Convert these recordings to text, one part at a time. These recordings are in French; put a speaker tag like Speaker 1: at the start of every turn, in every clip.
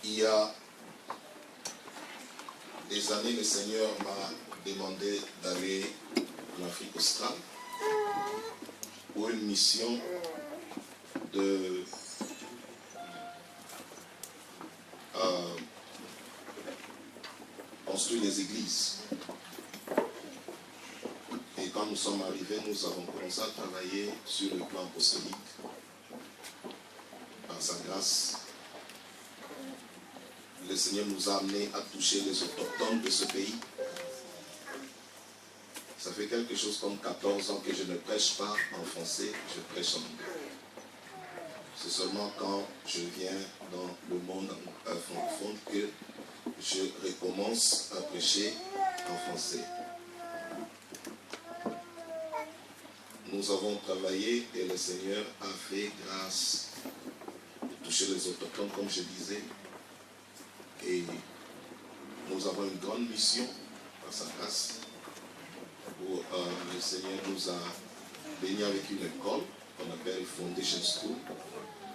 Speaker 1: Il y a des années, le Seigneur m'a demandé d'aller en Afrique australe pour une mission de construire des églises. Et quand nous sommes arrivés, nous avons commencé à travailler sur le plan apostolique. Par sa grâce, le Seigneur nous a amenés à toucher les autochtones de ce pays. Ça fait quelque chose comme 14 ans que je ne prêche pas en français, je prêche en anglais. C'est seulement quand je viens dans le monde francophone que je recommence à prêcher en français. Nous avons travaillé et le Seigneur a fait grâce de toucher les autochtones, comme je disais. Et nous avons une grande mission par sa grâce où le Seigneur nous a bénis avec une école qu'on appelle Foundation School.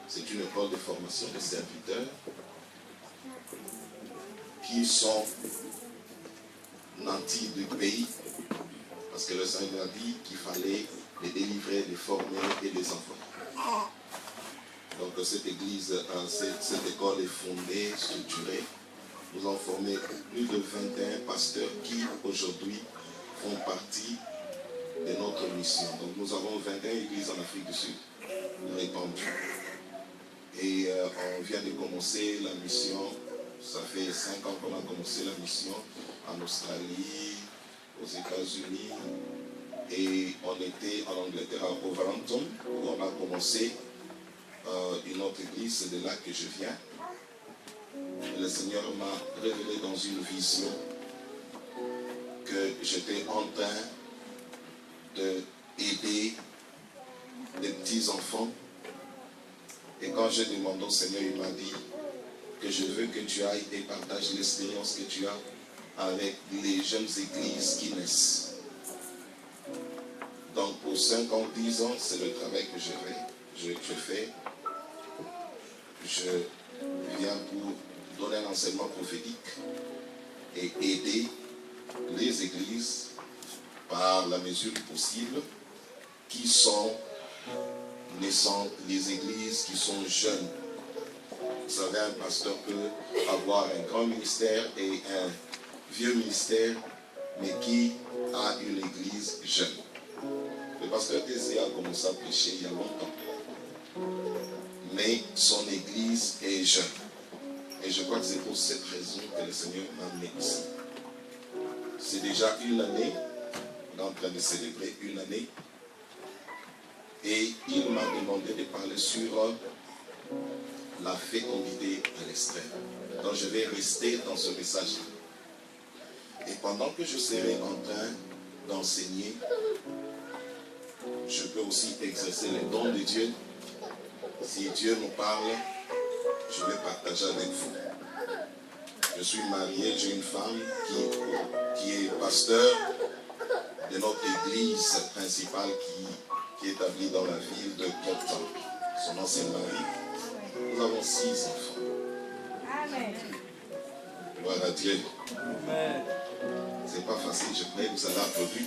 Speaker 1: C'est une école de formation de serviteurs qui sont nantis du pays, parce que le Seigneur a dit qu'il fallait les délivrer, les former et les envoyer. Donc cette église, cette école est fondée, structurée. Nous avons formé plus de 21 pasteurs qui aujourd'hui font partie de notre mission. Donc nous avons 21 églises en Afrique du Sud, répandues. Et on vient de commencer la mission, ça fait 5 ans qu'on a commencé la mission en Australie, aux États-Unis, et on était en Angleterre, à Wolverhampton, où on a commencé une autre église, c'est de là que je viens. Et le Seigneur m'a révélé dans une vision que j'étais en train d'aider des petits-enfants. Et quand j'ai demandé au Seigneur, il m'a dit que je veux que tu ailles et partages l'expérience que tu as avec les jeunes églises qui naissent. Donc pour 5 ans, 10 ans, c'est le travail que je fais. Je viens pour donner un enseignement prophétique et aider les églises par la mesure du possible qui sont naissantes, les églises qui sont jeunes. Vous savez, un pasteur peut avoir un grand ministère et un vieux ministère, mais qui a une église jeune. Le pasteur Thésée a commencé à prêcher il y a longtemps, mais son église est jeune. Et je crois que c'est pour cette raison que le Seigneur m'a amené ici. C'est déjà une année, on est en train de célébrer une année, et il m'a demandé de parler sur la fécondité à l'extrême. Donc je vais rester dans ce message-là. Et pendant que je serai en train d'enseigner, je peux aussi exercer les dons de Dieu. Si Dieu nous parle, je vais partager avec vous. Je suis marié, j'ai une femme qui est pasteur de notre église principale qui est établie dans la ville de Cape Town. Son nom c'est Marie. Nous avons 6 enfants. Amen. Gloire à Dieu. Amen. C'est pas facile, je prie, vous allez applaudir.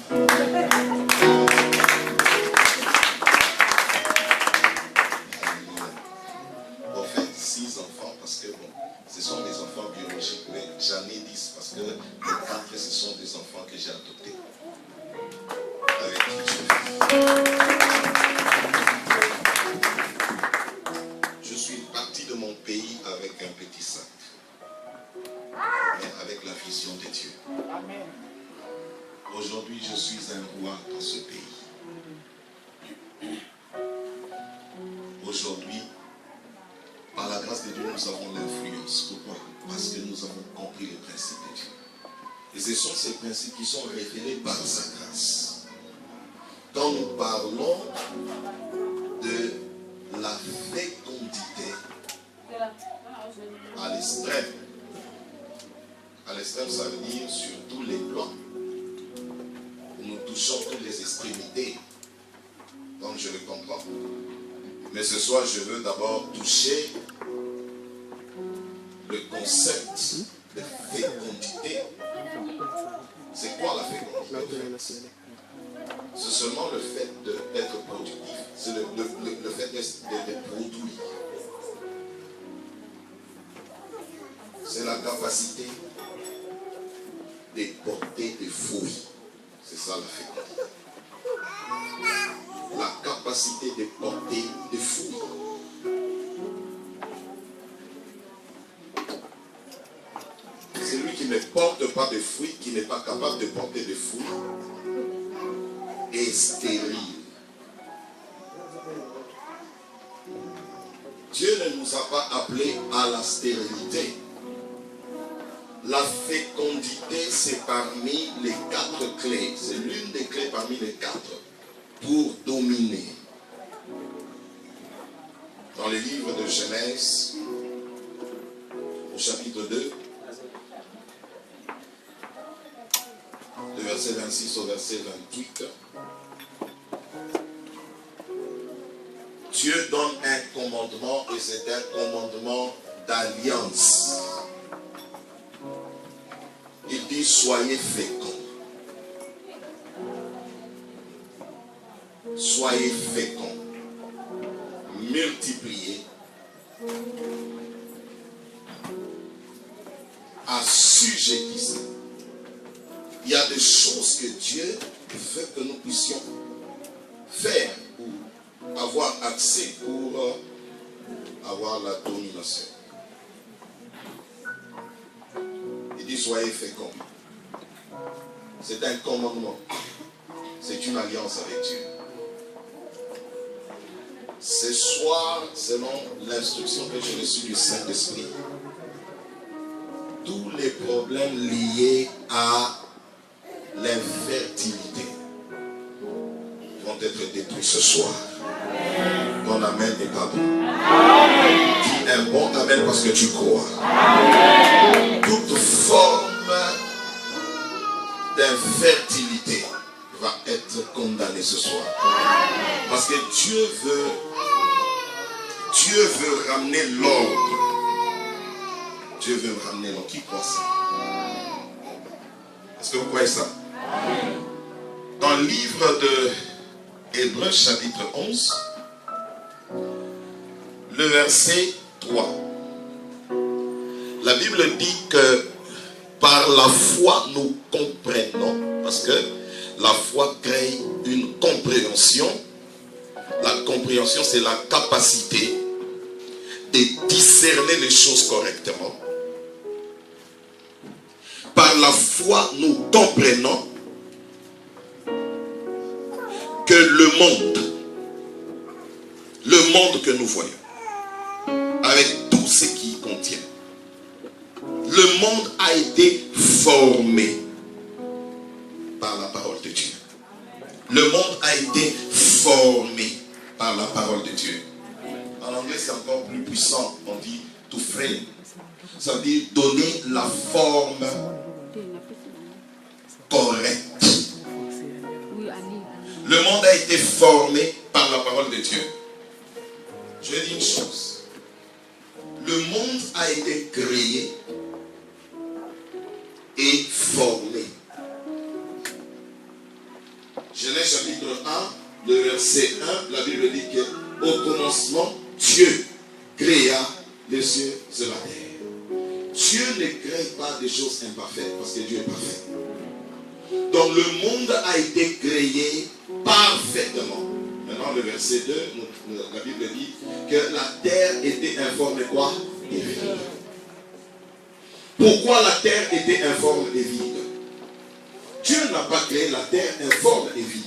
Speaker 1: En fait, 6 enfants parce que bon, ce sont des enfants biologiques, mais j'en ai 10 parce que les 4, ce sont des enfants que j'ai adoptés. Avec qui je vis. Je suis parti de mon pays avec un petit sac, mais avec la vision de Dieu. Amen. Aujourd'hui, je suis un roi dans ce pays. Aujourd'hui, par la grâce de Dieu, nous avons l'influence. Pourquoi? Parce que nous avons compris les principes de Dieu. Et ce sont ces principes qui sont révélés par sa grâce. Quand nous parlons de la fécondité à l'extrême, ça veut dire sur tous les plans. Nous touchons toutes les extrémités, comme je le comprends. Mais ce soir, je veux d'abord toucher le concept de fécondité. C'est quoi la fécondité? C'est seulement le fait d'être productif. C'est le fait d'être produit. C'est la capacité de porter des fruits. C'est ça la fécondité. La capacité de porter des fruits. Celui qui ne porte pas de fruits, qui n'est pas capable de porter des fruits, est stérile. Dieu ne nous a pas appelés à la stérilité. La fécondité, c'est parmi les 4 clés. C'est l'une des clés parmi les 4 pour dominer. Dans le livre de Genèse, au chapitre 2, de verset 26 au verset 28, Dieu donne un commandement et c'est un commandement d'alliance. Il dit soyez féconds. Soyez féconds. Multipliez. Assujettissez. Il y a des choses que Dieu veut que nous puissions faire ou avoir accès pour avoir la domination. Il dit soyez féconds. C'est un commandement. C'est une alliance avec Dieu. Ce soir, selon l'instruction que j'ai reçue du Saint-Esprit, tous les problèmes liés à l'infertilité vont être détruits ce soir. Ton amen n'est pas bon. Dis un bon amen parce que tu crois. Toute forme d'infertilité va être condamnée ce soir. Parce que Dieu veut ramener l'ordre. Dieu veut ramener l'ordre. Qui croit ça? Est-ce que vous croyez ça? Dans le livre de Hébreux chapitre 11, le verset 3, la Bible dit que par la foi nous comprenons, parce que la foi crée une compréhension. La compréhension, c'est la capacité de discerner les choses correctement. Par la foi, nous comprenons que le monde que nous voyons, avec tout ce qu'il contient, le monde a été formé par la parole de Dieu. Le monde a été formé par la parole de Dieu. En anglais, c'est encore plus puissant. On dit to frame. Ça veut dire donner la forme correcte. Le monde a été formé par la parole de Dieu. Je vais dire une chose. Le monde a été créé et formé. Genèse chapitre 1, le verset 1, la Bible dit qu'au commencement, Dieu créa les cieux et la terre. Dieu ne crée pas des choses imparfaites parce que Dieu est parfait. Donc le monde a été créé parfaitement. Maintenant le verset 2, la Bible dit que la terre était informe et quoi? Et vide. Pourquoi la terre était informe et vide? Dieu n'a pas créé la terre informe et vide.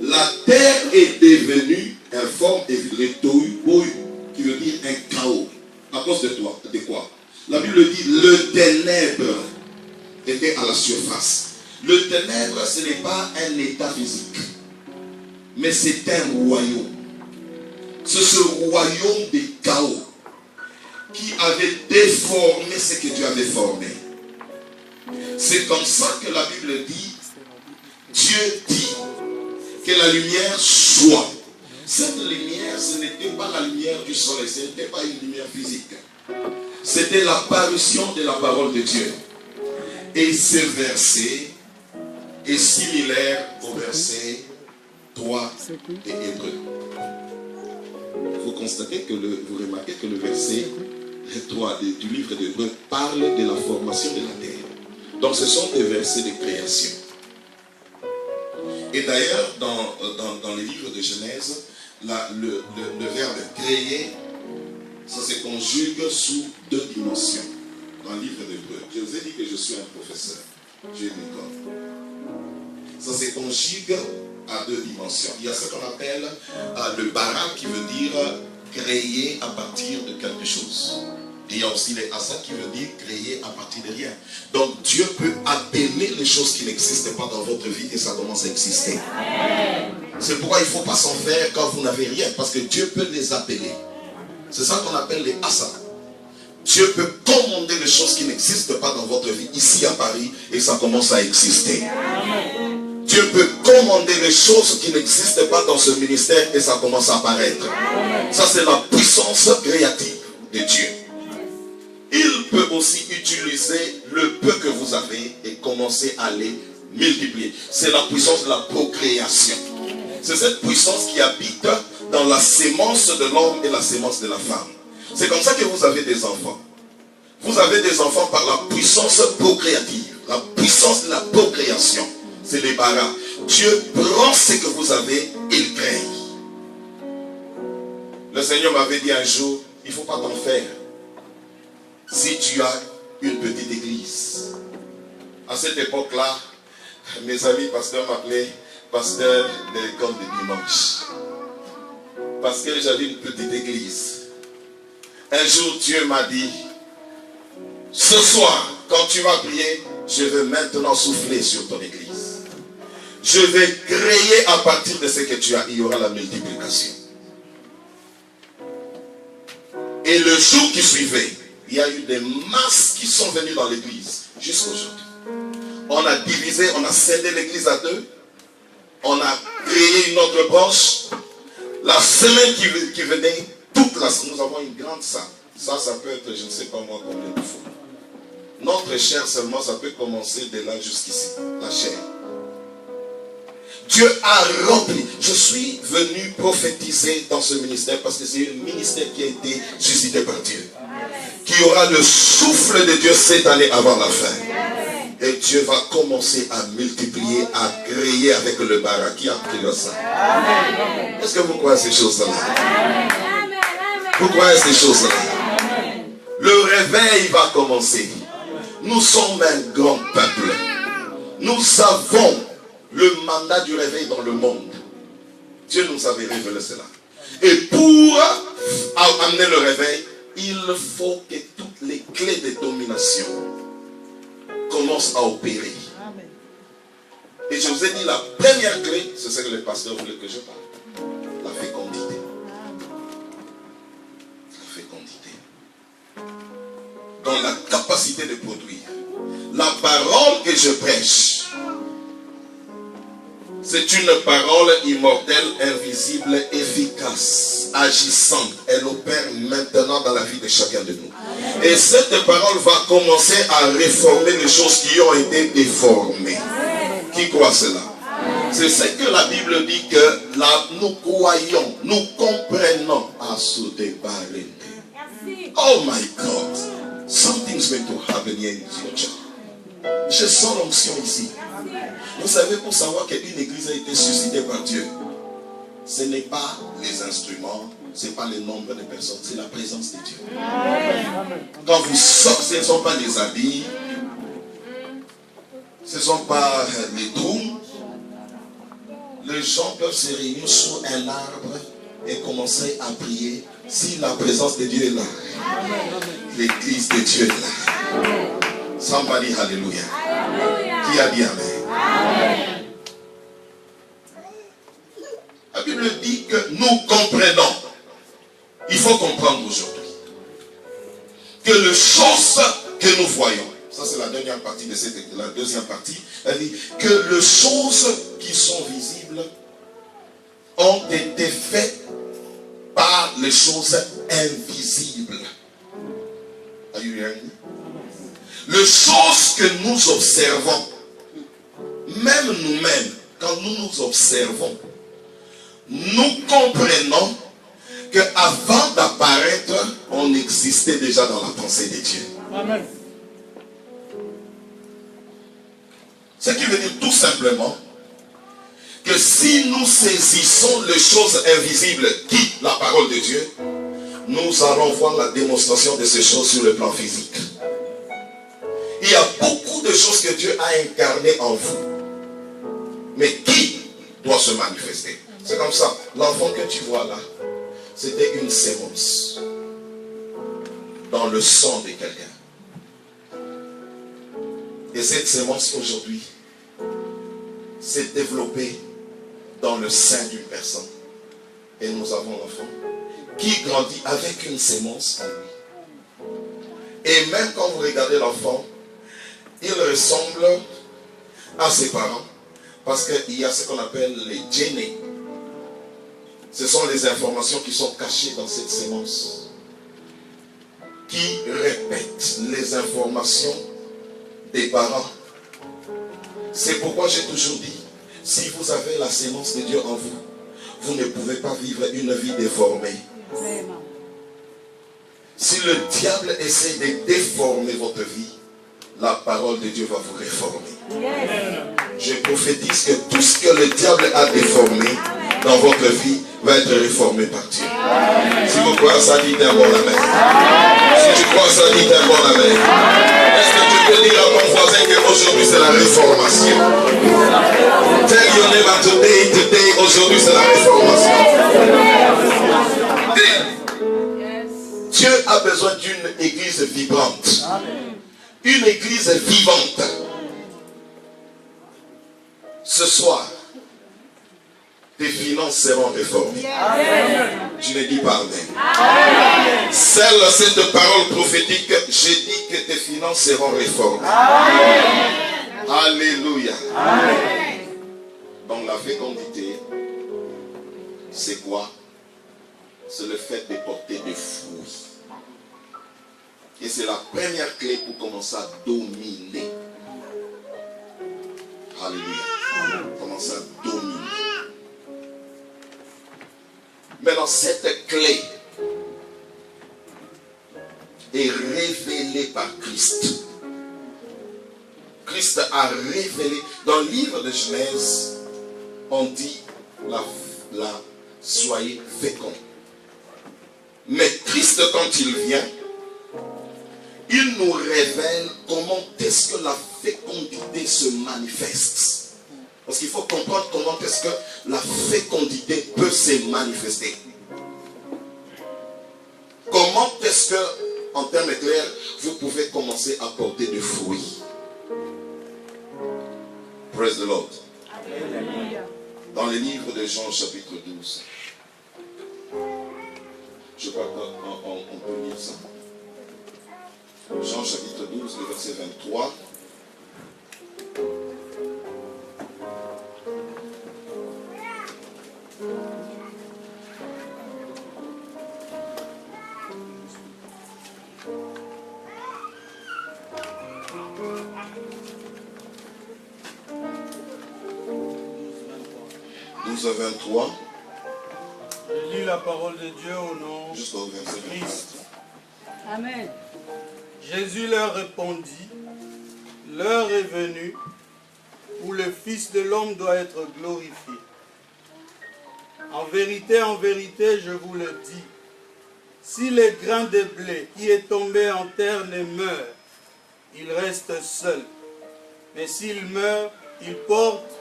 Speaker 1: La terre est devenue informe et vide. Le tohu bohu, qui veut dire un chaos. À cause de toi, de quoi? La Bible dit le ténèbre était à la surface. Le ténèbre, ce n'est pas un état physique, mais c'est un royaume. C'est ce royaume de chaos qui avait déformé ce que Dieu avait formé. C'est comme ça que la Bible dit, Dieu dit que la lumière soit. Cette lumière, ce n'était pas la lumière du soleil, ce n'était pas une lumière physique. C'était l'apparition de la parole de Dieu. Et ce verset est similaire au verset 3 de Hébreux. Vous constatez que vous remarquez que le verset 3 du livre d'Hébreux parle de la formation de la terre. Donc ce sont des versets de création. Et d'ailleurs, dans les livres de Genèse, le verbe créer, ça se conjugue sous deux dimensions. Dans le livre d'Hébreux, je vous ai dit que je suis un professeur. J'ai une école. Ça se conjugue à deux dimensions. Il y a ce qu'on appelle le bara, qui veut dire créer à partir de quelque chose. Et il y a aussi les asa qui veut dire créer à partir de rien. Donc Dieu peut appeler les choses qui n'existent pas dans votre vie et ça commence à exister. C'est pourquoi il ne faut pas s'en faire quand vous n'avez rien, parce que Dieu peut les appeler. C'est ça qu'on appelle les asa. Dieu peut commander les choses qui n'existent pas dans votre vie ici à Paris et ça commence à exister. Dieu peut commander les choses qui n'existent pas dans ce ministère et ça commence à apparaître. Ça, c'est la puissance créative de Dieu. Il peut aussi utiliser le peu que vous avez et commencer à les multiplier. C'est la puissance de la procréation. C'est cette puissance qui habite dans la sémence de l'homme et la sémence de la femme. C'est comme ça que vous avez des enfants. Vous avez des enfants par la puissance procréative, la puissance de la procréation. C'est les baras. Dieu prend ce que vous avez et il crée. Le Seigneur m'avait dit un jour, il ne faut pas t'en faire. Si tu as une petite église. À cette époque-là, mes amis pasteurs m'appelaient pasteur de l'école de dimanche. Parce que j'avais une petite église. Un jour, Dieu m'a dit, ce soir, quand tu vas prier, je vais maintenant souffler sur ton église. Je vais créer à partir de ce que tu as. Il y aura la multiplication. Et le jour qui suivait, il y a eu des masses qui sont venues dans l'église. Jusqu'à aujourd'hui. On a divisé, on a scindé l'église à deux. On a créé une autre branche. La semaine qui venait, toute la semaine, nous avons une grande salle. Ça peut être, je ne sais pas moi combien de fois. Notre chair seulement, ça peut commencer de là jusqu'ici. La chair. Dieu a rempli. Je suis venu prophétiser dans ce ministère parce que c'est un ministère qui a été suscité par Dieu. Qui aura le souffle de Dieu cette année avant la fin. Et Dieu va commencer à multiplier, à créer avec le bara qui a pris ça. Est-ce que vous croyez ces choses-là? Vous croyez ces choses-là? Le réveil va commencer. Nous sommes un grand peuple. Nous avons le mandat du réveil dans le monde. Dieu nous avait révélé cela. Et pour amener le réveil, il faut que toutes les clés de domination commencent à opérer. Et je vous ai dit, la première clé, c'est ce que le pasteur voulait que je parle. La fécondité. La fécondité. Dans la capacité de produire. La parole que je prêche, c'est une parole immortelle, invisible, efficace, agissante. Elle opère maintenant dans la vie de chacun de nous. Et cette parole va commencer à réformer les choses qui ont été déformées. Qui croit cela? C'est ce que la Bible dit que là, nous croyons, nous comprenons à ce débat. Oh my God. Something's going to happen here in the future. Je sens l'onction ici. Vous savez, pour savoir qu'une église a été suscitée par Dieu, ce n'est pas les instruments, ce n'est pas le nombre de personnes, c'est la présence de Dieu. Quand vous sortez, ce ne sont pas les habits, ce ne sont pas les drômes. Les gens peuvent se réunir sous un arbre et commencer à prier si la présence de Dieu est là. L'église de Dieu est là. Somebody, hallelujah. Qui a dit amen? Amen. La Bible dit que nous comprenons. Il faut comprendre aujourd'hui que les choses que nous voyons, ça c'est la dernière partie de la deuxième partie, elle dit que les choses qui sont visibles ont été faites par les choses invisibles. Are Les choses que nous observons, même nous-mêmes, quand nous nous observons, nous comprenons qu'avant d'apparaître, on existait déjà dans la pensée de Dieu.
Speaker 2: Amen.
Speaker 1: Ce qui veut dire tout simplement que si nous saisissons les choses invisibles qui, la parole de Dieu, nous allons voir la démonstration de ces choses sur le plan physique. Il y a beaucoup de choses que Dieu a incarnées en vous, mais qui doit se manifester? C'est comme ça. L'enfant que tu vois là, c'était une sémence dans le sang de quelqu'un. Et cette sémence aujourd'hui s'est développée dans le sein d'une personne. Et nous avons l'enfant qui grandit avec une sémence en lui. Et même quand vous regardez l'enfant, il ressemble à ses parents parce qu'il y a ce qu'on appelle les gènes. Ce sont les informations qui sont cachées dans cette sémence, qui répètent les informations des parents. C'est pourquoi j'ai toujours dit, si vous avez la sémence de Dieu en vous, vous ne pouvez pas vivre une vie déformée. Si le diable essaie de déformer votre vie, la parole de Dieu va vous réformer. Je prophétise que tout ce que le diable a déformé dans votre vie va être réformé par Dieu. Si vous croyez ça, dites un bon amen. Si tu crois ça, dites un bon amen. Est-ce que tu peux dire à ton voisin qu'aujourd'hui c'est la réformation? Tell your neighbor today, aujourd'hui c'est la réformation. Dieu a besoin d'une église vibrante. Une église vivante. Ce soir, tes finances seront réformées. Tu ne dis pas amen. Celle cette parole prophétique, j'ai dit que tes finances seront réformées. Alléluia. Donc la fécondité, c'est quoi? C'est le fait de porter des fruits. Et c'est la première clé pour commencer à dominer. Alléluia. Commencer à dominer. Maintenant, cette clé est révélée par Christ. Christ a révélé. Dans le livre de Genèse, on dit soyez féconds. Mais Christ, quand il vient, il nous révèle comment est-ce que la fécondité se manifeste. Parce qu'il faut comprendre comment est-ce que la fécondité peut se manifester. Comment est-ce que, en termes clairs, vous pouvez commencer à porter des fruits. Praise the Lord. Dans le livre de Jean, chapitre 12, je crois qu'on peut lire ça. Jean chapitre 12, le verset 23. À 23.
Speaker 2: Je lis la parole de Dieu au nom
Speaker 1: Jusqu'au verset
Speaker 2: de Christ.
Speaker 3: Amen.
Speaker 2: Jésus leur répondit, l'heure est venue où le Fils de l'homme doit être glorifié. En vérité, je vous le dis, si le grain de blé qui est tombé en terre ne meurt, il reste seul. Mais s'il meurt, il porte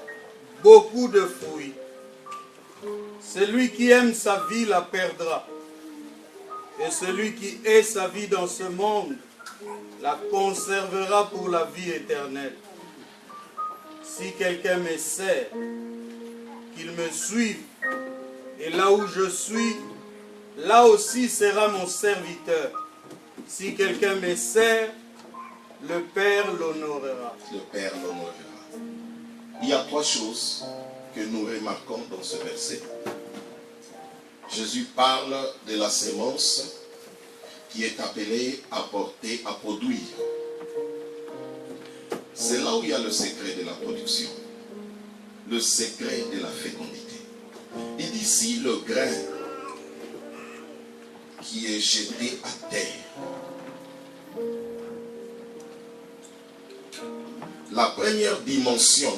Speaker 2: beaucoup de fruits. Celui qui aime sa vie la perdra. Et celui qui hait sa vie dans ce monde la conservera pour la vie éternelle. Si quelqu'un me sert, qu'il me suive. Et là où je suis, là aussi sera mon serviteur. Si quelqu'un me sert, le Père l'honorera.
Speaker 1: Le Père l'honorera. Il y a trois choses que nous remarquons dans ce verset. Jésus parle de la sémence qui est appelé à porter, à produire. C'est là où il y a le secret de la production, le secret de la fécondité. Il dit si le grain qui est jeté à terre, la première dimension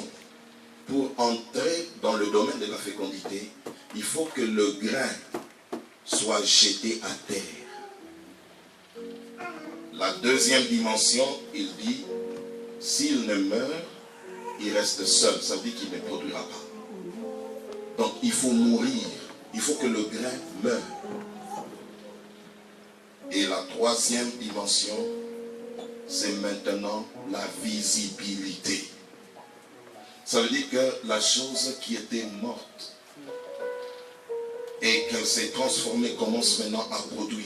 Speaker 1: pour entrer dans le domaine de la fécondité, il faut que le grain soit jeté à terre. La deuxième dimension, il dit, s'il ne meurt, il reste seul. Ça veut dire qu'il ne produira pas. Donc il faut mourir. Il faut que le grain meure. Et la troisième dimension, c'est maintenant la visibilité. Ça veut dire que la chose qui était morte et qu'elle s'est transformée commence maintenant à produire.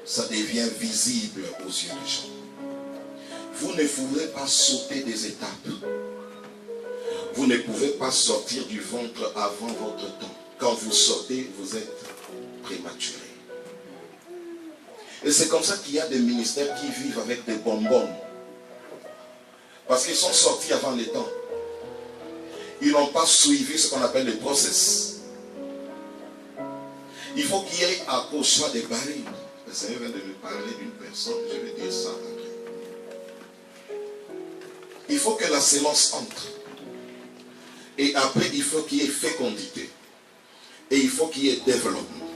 Speaker 1: Ça devient visible aux yeux des gens. Vous ne pouvez pas sauter des étapes. Vous ne pouvez pas sortir du ventre avant votre temps. Quand vous sortez, vous êtes prématuré. Et c'est comme ça qu'il y a des ministères qui vivent avec des bonbons. Parce qu'ils sont sortis avant les temps. Ils n'ont pas suivi ce qu'on appelle le process. Il faut qu'il y ait accrochement des barils. Le Seigneur vient de me parler d'une personne, je vais dire ça après. Il faut que la sémence entre. Et après, il faut qu'il y ait fécondité. Et il faut qu'il y ait développement.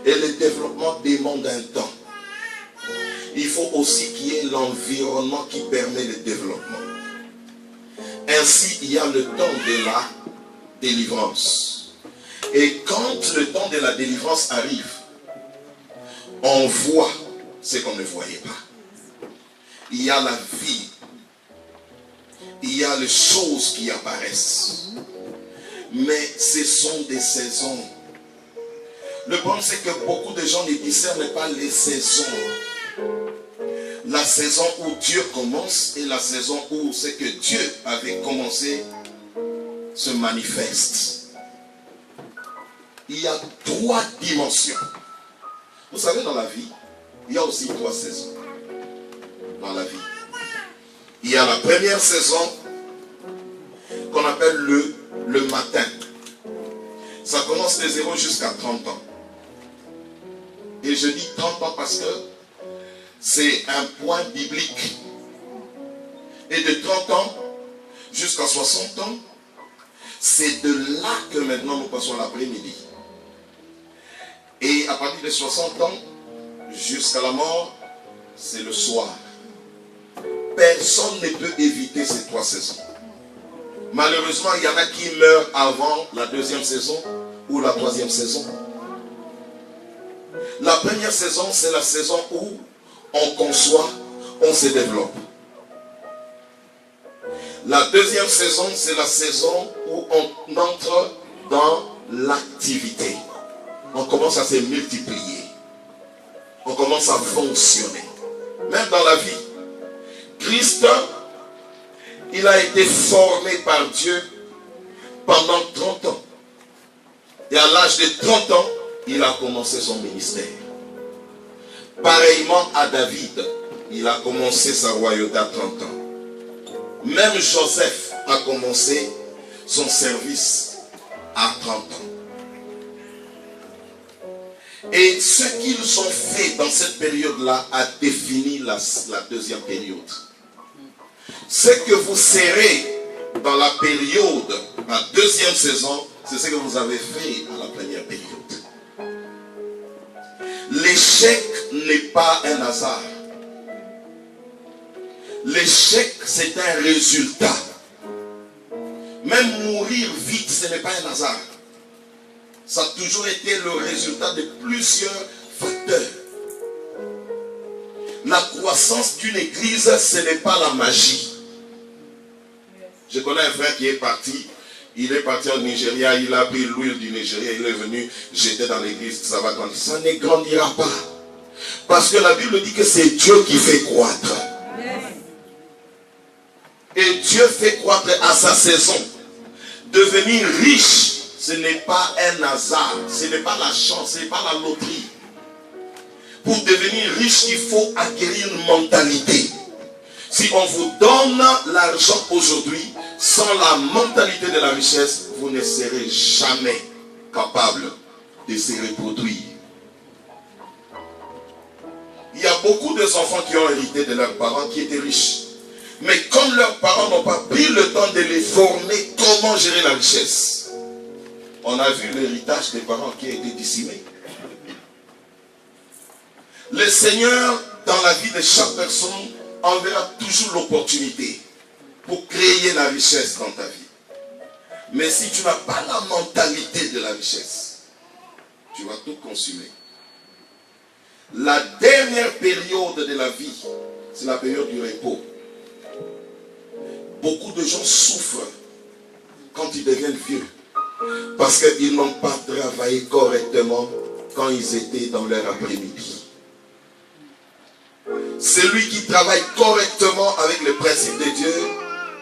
Speaker 1: Et le développement demande un temps. Il faut aussi qu'il y ait l'environnement qui permet le développement. Ainsi, il y a le temps de la délivrance. Et quand le temps de la délivrance arrive, on voit ce qu'on ne voyait pas. Il y a la vie. Il y a les choses qui apparaissent. Mais ce sont des saisons. Le problème, c'est que beaucoup de gens ne discernent pas les saisons. La saison où Dieu commence et la saison où c'est que Dieu avait commencé se manifeste. Il y a 3 dimensions. Vous savez, dans la vie, il y a aussi 3 saisons. Dans la vie. Il y a la première saison qu'on appelle le matin. Ça commence de 0 jusqu'à 30 ans. Et je dis 30 ans parce que c'est un point biblique. Et de 30 ans jusqu'à 60 ans, c'est de là que maintenant nous passons l'après-midi. Et à partir de 60 ans jusqu'à la mort, c'est le soir. Personne ne peut éviter ces 3 saisons. Malheureusement, il y en a qui meurent avant la 2e saison ou la 3e saison. La première saison, c'est la saison où on conçoit, on se développe. La 2e saison, c'est la saison où on entre dans l'activité. On commence à se multiplier. On commence à fonctionner. Même dans la vie. Christ, il a été formé par Dieu pendant 30 ans. Et à l'âge de 30 ans, il a commencé son ministère. Pareillement à David, il a commencé sa royauté à 30 ans. Même Joseph a commencé son service à 30 ans. Et ce qu'ils ont fait dans cette période-là a défini la 2e période. Ce que vous serez dans la période, la 2e saison, c'est ce que vous avez fait à la première période. L'échec n'est pas un hasard. L'échec, c'est un résultat. Même mourir vite, ce n'est pas un hasard. Ça a toujours été le résultat de plusieurs facteurs. La croissance d'une église, ce n'est pas la magie. Je connais un frère qui est parti. Il est parti au Nigeria, il a pris l'huile du Nigeria, il est venu jeter dans l'église, ça va grandir. Ça ne grandira pas. Parce que la Bible dit que c'est Dieu qui fait croître. Et Dieu fait croître à sa saison. Devenir riche, ce n'est pas un hasard, ce n'est pas la chance, ce n'est pas la loterie. pour devenir riche, il faut acquérir une mentalité. Si on vous donne l'argent aujourd'hui, sans la mentalité de la richesse, vous ne serez jamais capable de se reproduire. Il y a beaucoup d'enfants qui ont hérité de leurs parents qui étaient riches. Mais comme leurs parents n'ont pas pris le temps de les former comment gérer la richesse, on a vu l'héritage des parents qui a été dissimé. Le Seigneur, dans la vie de chaque personne, enverra toujours l'opportunité pour créer la richesse dans ta vie. Mais si tu n'as pas la mentalité de la richesse, tu vas tout consumer. La dernière période de la vie, c'est la période du repos. Beaucoup de gens souffrent quand ils deviennent vieux parce qu'ils n'ont pas travaillé correctement quand ils étaient dans leur après-midi. Celui qui travaille correctement avec les principes de Dieu,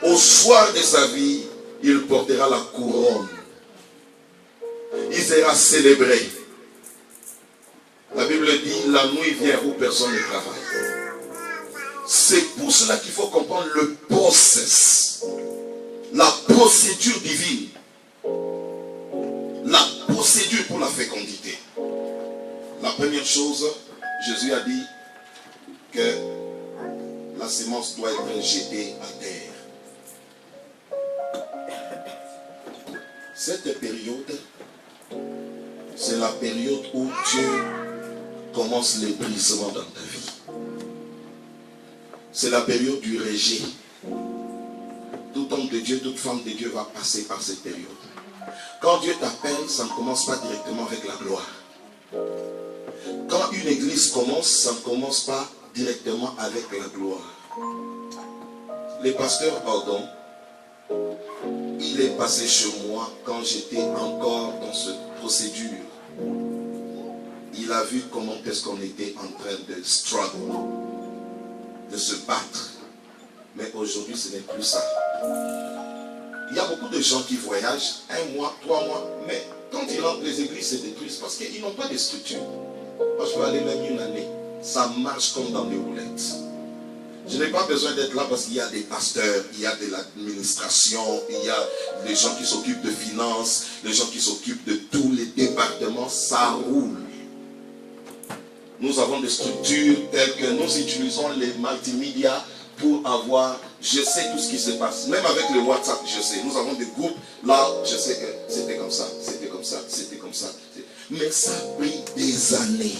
Speaker 1: au soir de sa vie, il portera la couronne. Il sera célébré. La Bible dit, la nuit vient où personne ne travaille. C'est pour cela qu'il faut comprendre le process, la procédure divine, la procédure pour la fécondité. La première chose, Jésus a dit que la semence doit être jetée à terre. Cette période, c'est la période où Dieu commence le brisement dans ta vie. C'est la période du rejet. Tout homme de Dieu, toute femme de Dieu va passer par cette période. Quand Dieu t'appelle, ça ne commence pas directement avec la gloire. Quand une église commence, ça ne commence pas directement avec la gloire. Le pasteur Ordon, il est passé chez moi quand j'étais encore dans cette procédure. Il a vu comment est-ce qu'on était en train de struggle, de se battre. Mais aujourd'hui, ce n'est plus ça. Il y a beaucoup de gens qui voyagent 1 mois, 3 mois, mais quand ils rentrent, les églises se détruisent parce qu'ils n'ont pas de structure. Moi, je peux aller même 1 année. Ça marche comme dans des roulettes. Je n'ai pas besoin d'être là parce qu'il y a des pasteurs, il y a de l'administration, il y a des gens qui s'occupent de finances, les gens qui s'occupent de tous les départements. Ça roule. Nous avons des structures telles que nous utilisons les multimédia pour avoir, je sais tout ce qui se passe. Même avec le WhatsApp, je sais. Nous avons des groupes, là, je sais que c'était comme ça, c'était comme ça, c'était comme ça. Mais ça a pris des années.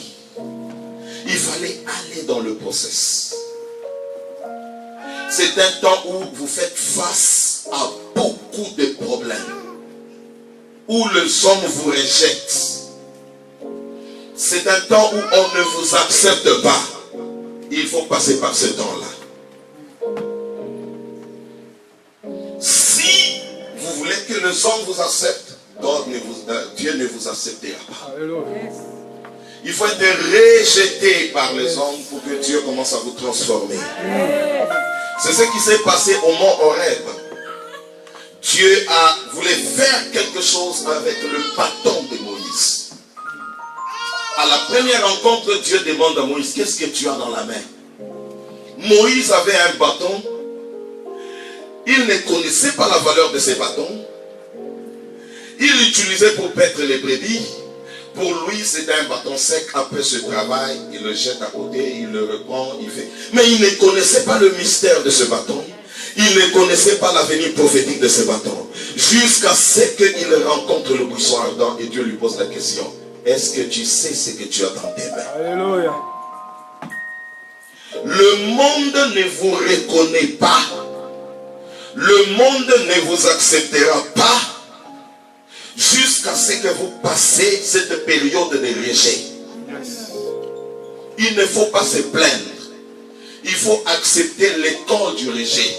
Speaker 1: Il fallait aller dans le process. C'est un temps où vous faites face à beaucoup de problèmes. Où les hommes vous rejettent. C'est un temps où on ne vous accepte pas. Il faut passer par ce temps-là. Si vous voulez que les hommes vous acceptent, Dieu ne vous acceptera pas. Il faut être rejeté par les hommes pour que Dieu commence à vous transformer. C'est ce qui s'est passé au mont Horeb. Dieu voulait faire quelque chose avec le bâton de Moïse. À la première rencontre, Dieu demande à Moïse, qu'est-ce que tu as dans la main? Moïse avait un bâton. Il ne connaissait pas la valeur de ces bâtons. Il l'utilisait pour paître les brebis. Pour lui, c'était un bâton sec. Après ce travail, il le jette à côté, il le reprend, il fait. Mais il ne connaissait pas le mystère de ce bâton. Il ne connaissait pas l'avenir prophétique de ce bâton. Jusqu'à ce qu'il rencontre le buisson ardent et Dieu lui pose la question. Est-ce que tu sais ce que tu as dans tes mains? Alléluia. Le monde ne vous reconnaît pas. Le monde ne vous acceptera pas jusqu'à ce que vous passez cette période de rejet. Il ne faut pas se plaindre. Il faut accepter l'école du rejet.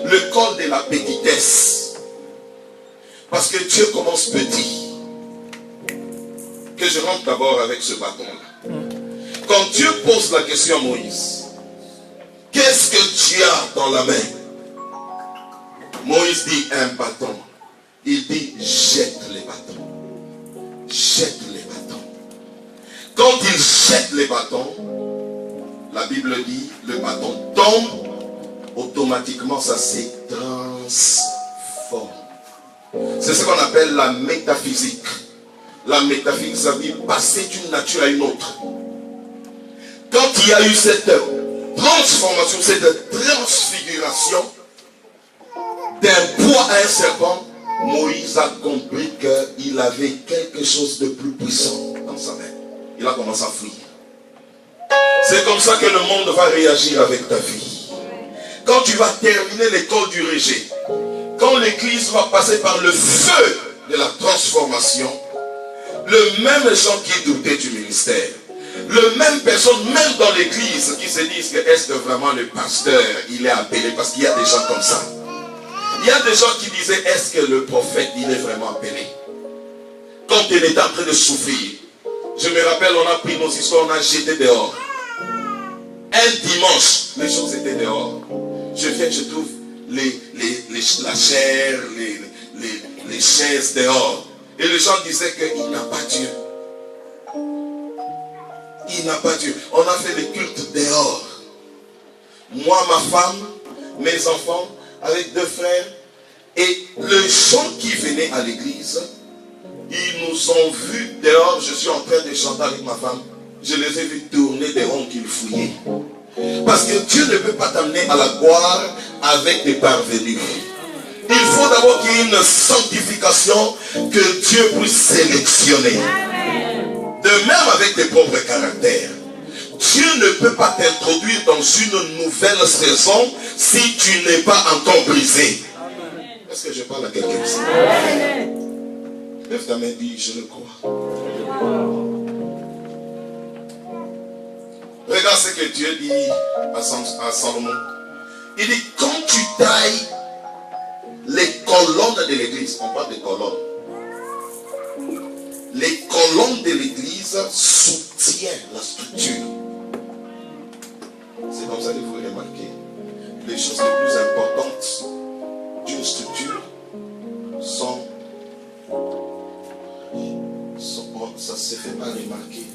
Speaker 1: L'école de la petitesse. Parce que Dieu commence petit. Que je rentre d'abord avec ce bâton-là. Quand Dieu pose la question à Moïse, qu'est-ce que tu as dans la main? Moïse dit un bâton. Il dit jette les bâtons. Jette les bâtons. Quand il jette les bâtons, la Bible dit, le bâton tombe, automatiquement ça se transforme. C'est ce qu'on appelle la métaphysique. La métaphysique, ça veut dire passer d'une nature à une autre. Quand il y a eu cette transformation, cette transfiguration d'un bois à un serpent, Moïse a compris qu'il avait quelque chose de plus puissant dans sa main. Il a commencé à fuir. C'est comme ça que le monde va réagir avec ta vie. Quand tu vas terminer l'école du rejet, quand l'église va passer par le feu de la transformation, le même gens qui doutaient du ministère, le même personne, même dans l'église, qui se disent que est-ce que vraiment le pasteur, il est appelé, parce qu'il y a des gens comme ça. Il y a des gens qui disaient, est-ce que le prophète, il est vraiment appelé? Quand il est en train de souffrir, je me rappelle, on a pris nos histoires, on a jeté dehors. Un dimanche, les choses étaient dehors. Je viens, je trouve la chair, les chaises dehors. Et les gens disaient qu'il n'a pas Dieu. Il n'a pas Dieu. On a fait des cultes dehors. Moi, ma femme, mes enfants, avec 2 frères. Et les gens qui venaient à l'église, ils nous ont vus dehors. Je suis en train de chanter avec ma femme. Je les ai vus tourner des ronds qu'ils fouillaient. Parce que Dieu ne peut pas t'amener à la gloire avec des parvenus. Il faut d'abord qu'il y ait une sanctification que Dieu puisse sélectionner. De même avec tes propres caractères. Dieu ne peut pas t'introduire dans une nouvelle saison si tu n'es pas encore brisé. Est-ce que je parle à quelqu'un ici? Lève ta main et dis, je le crois. Regarde ce que Dieu dit à Salomon. Il dit, quand tu tailles les colonnes de l'église, on parle des colonnes. Les colonnes de l'église soutiennent la structure. C'est comme ça que vous remarquez. Les choses les plus importantes d'une structure sont ça ne se fait pas remarquer.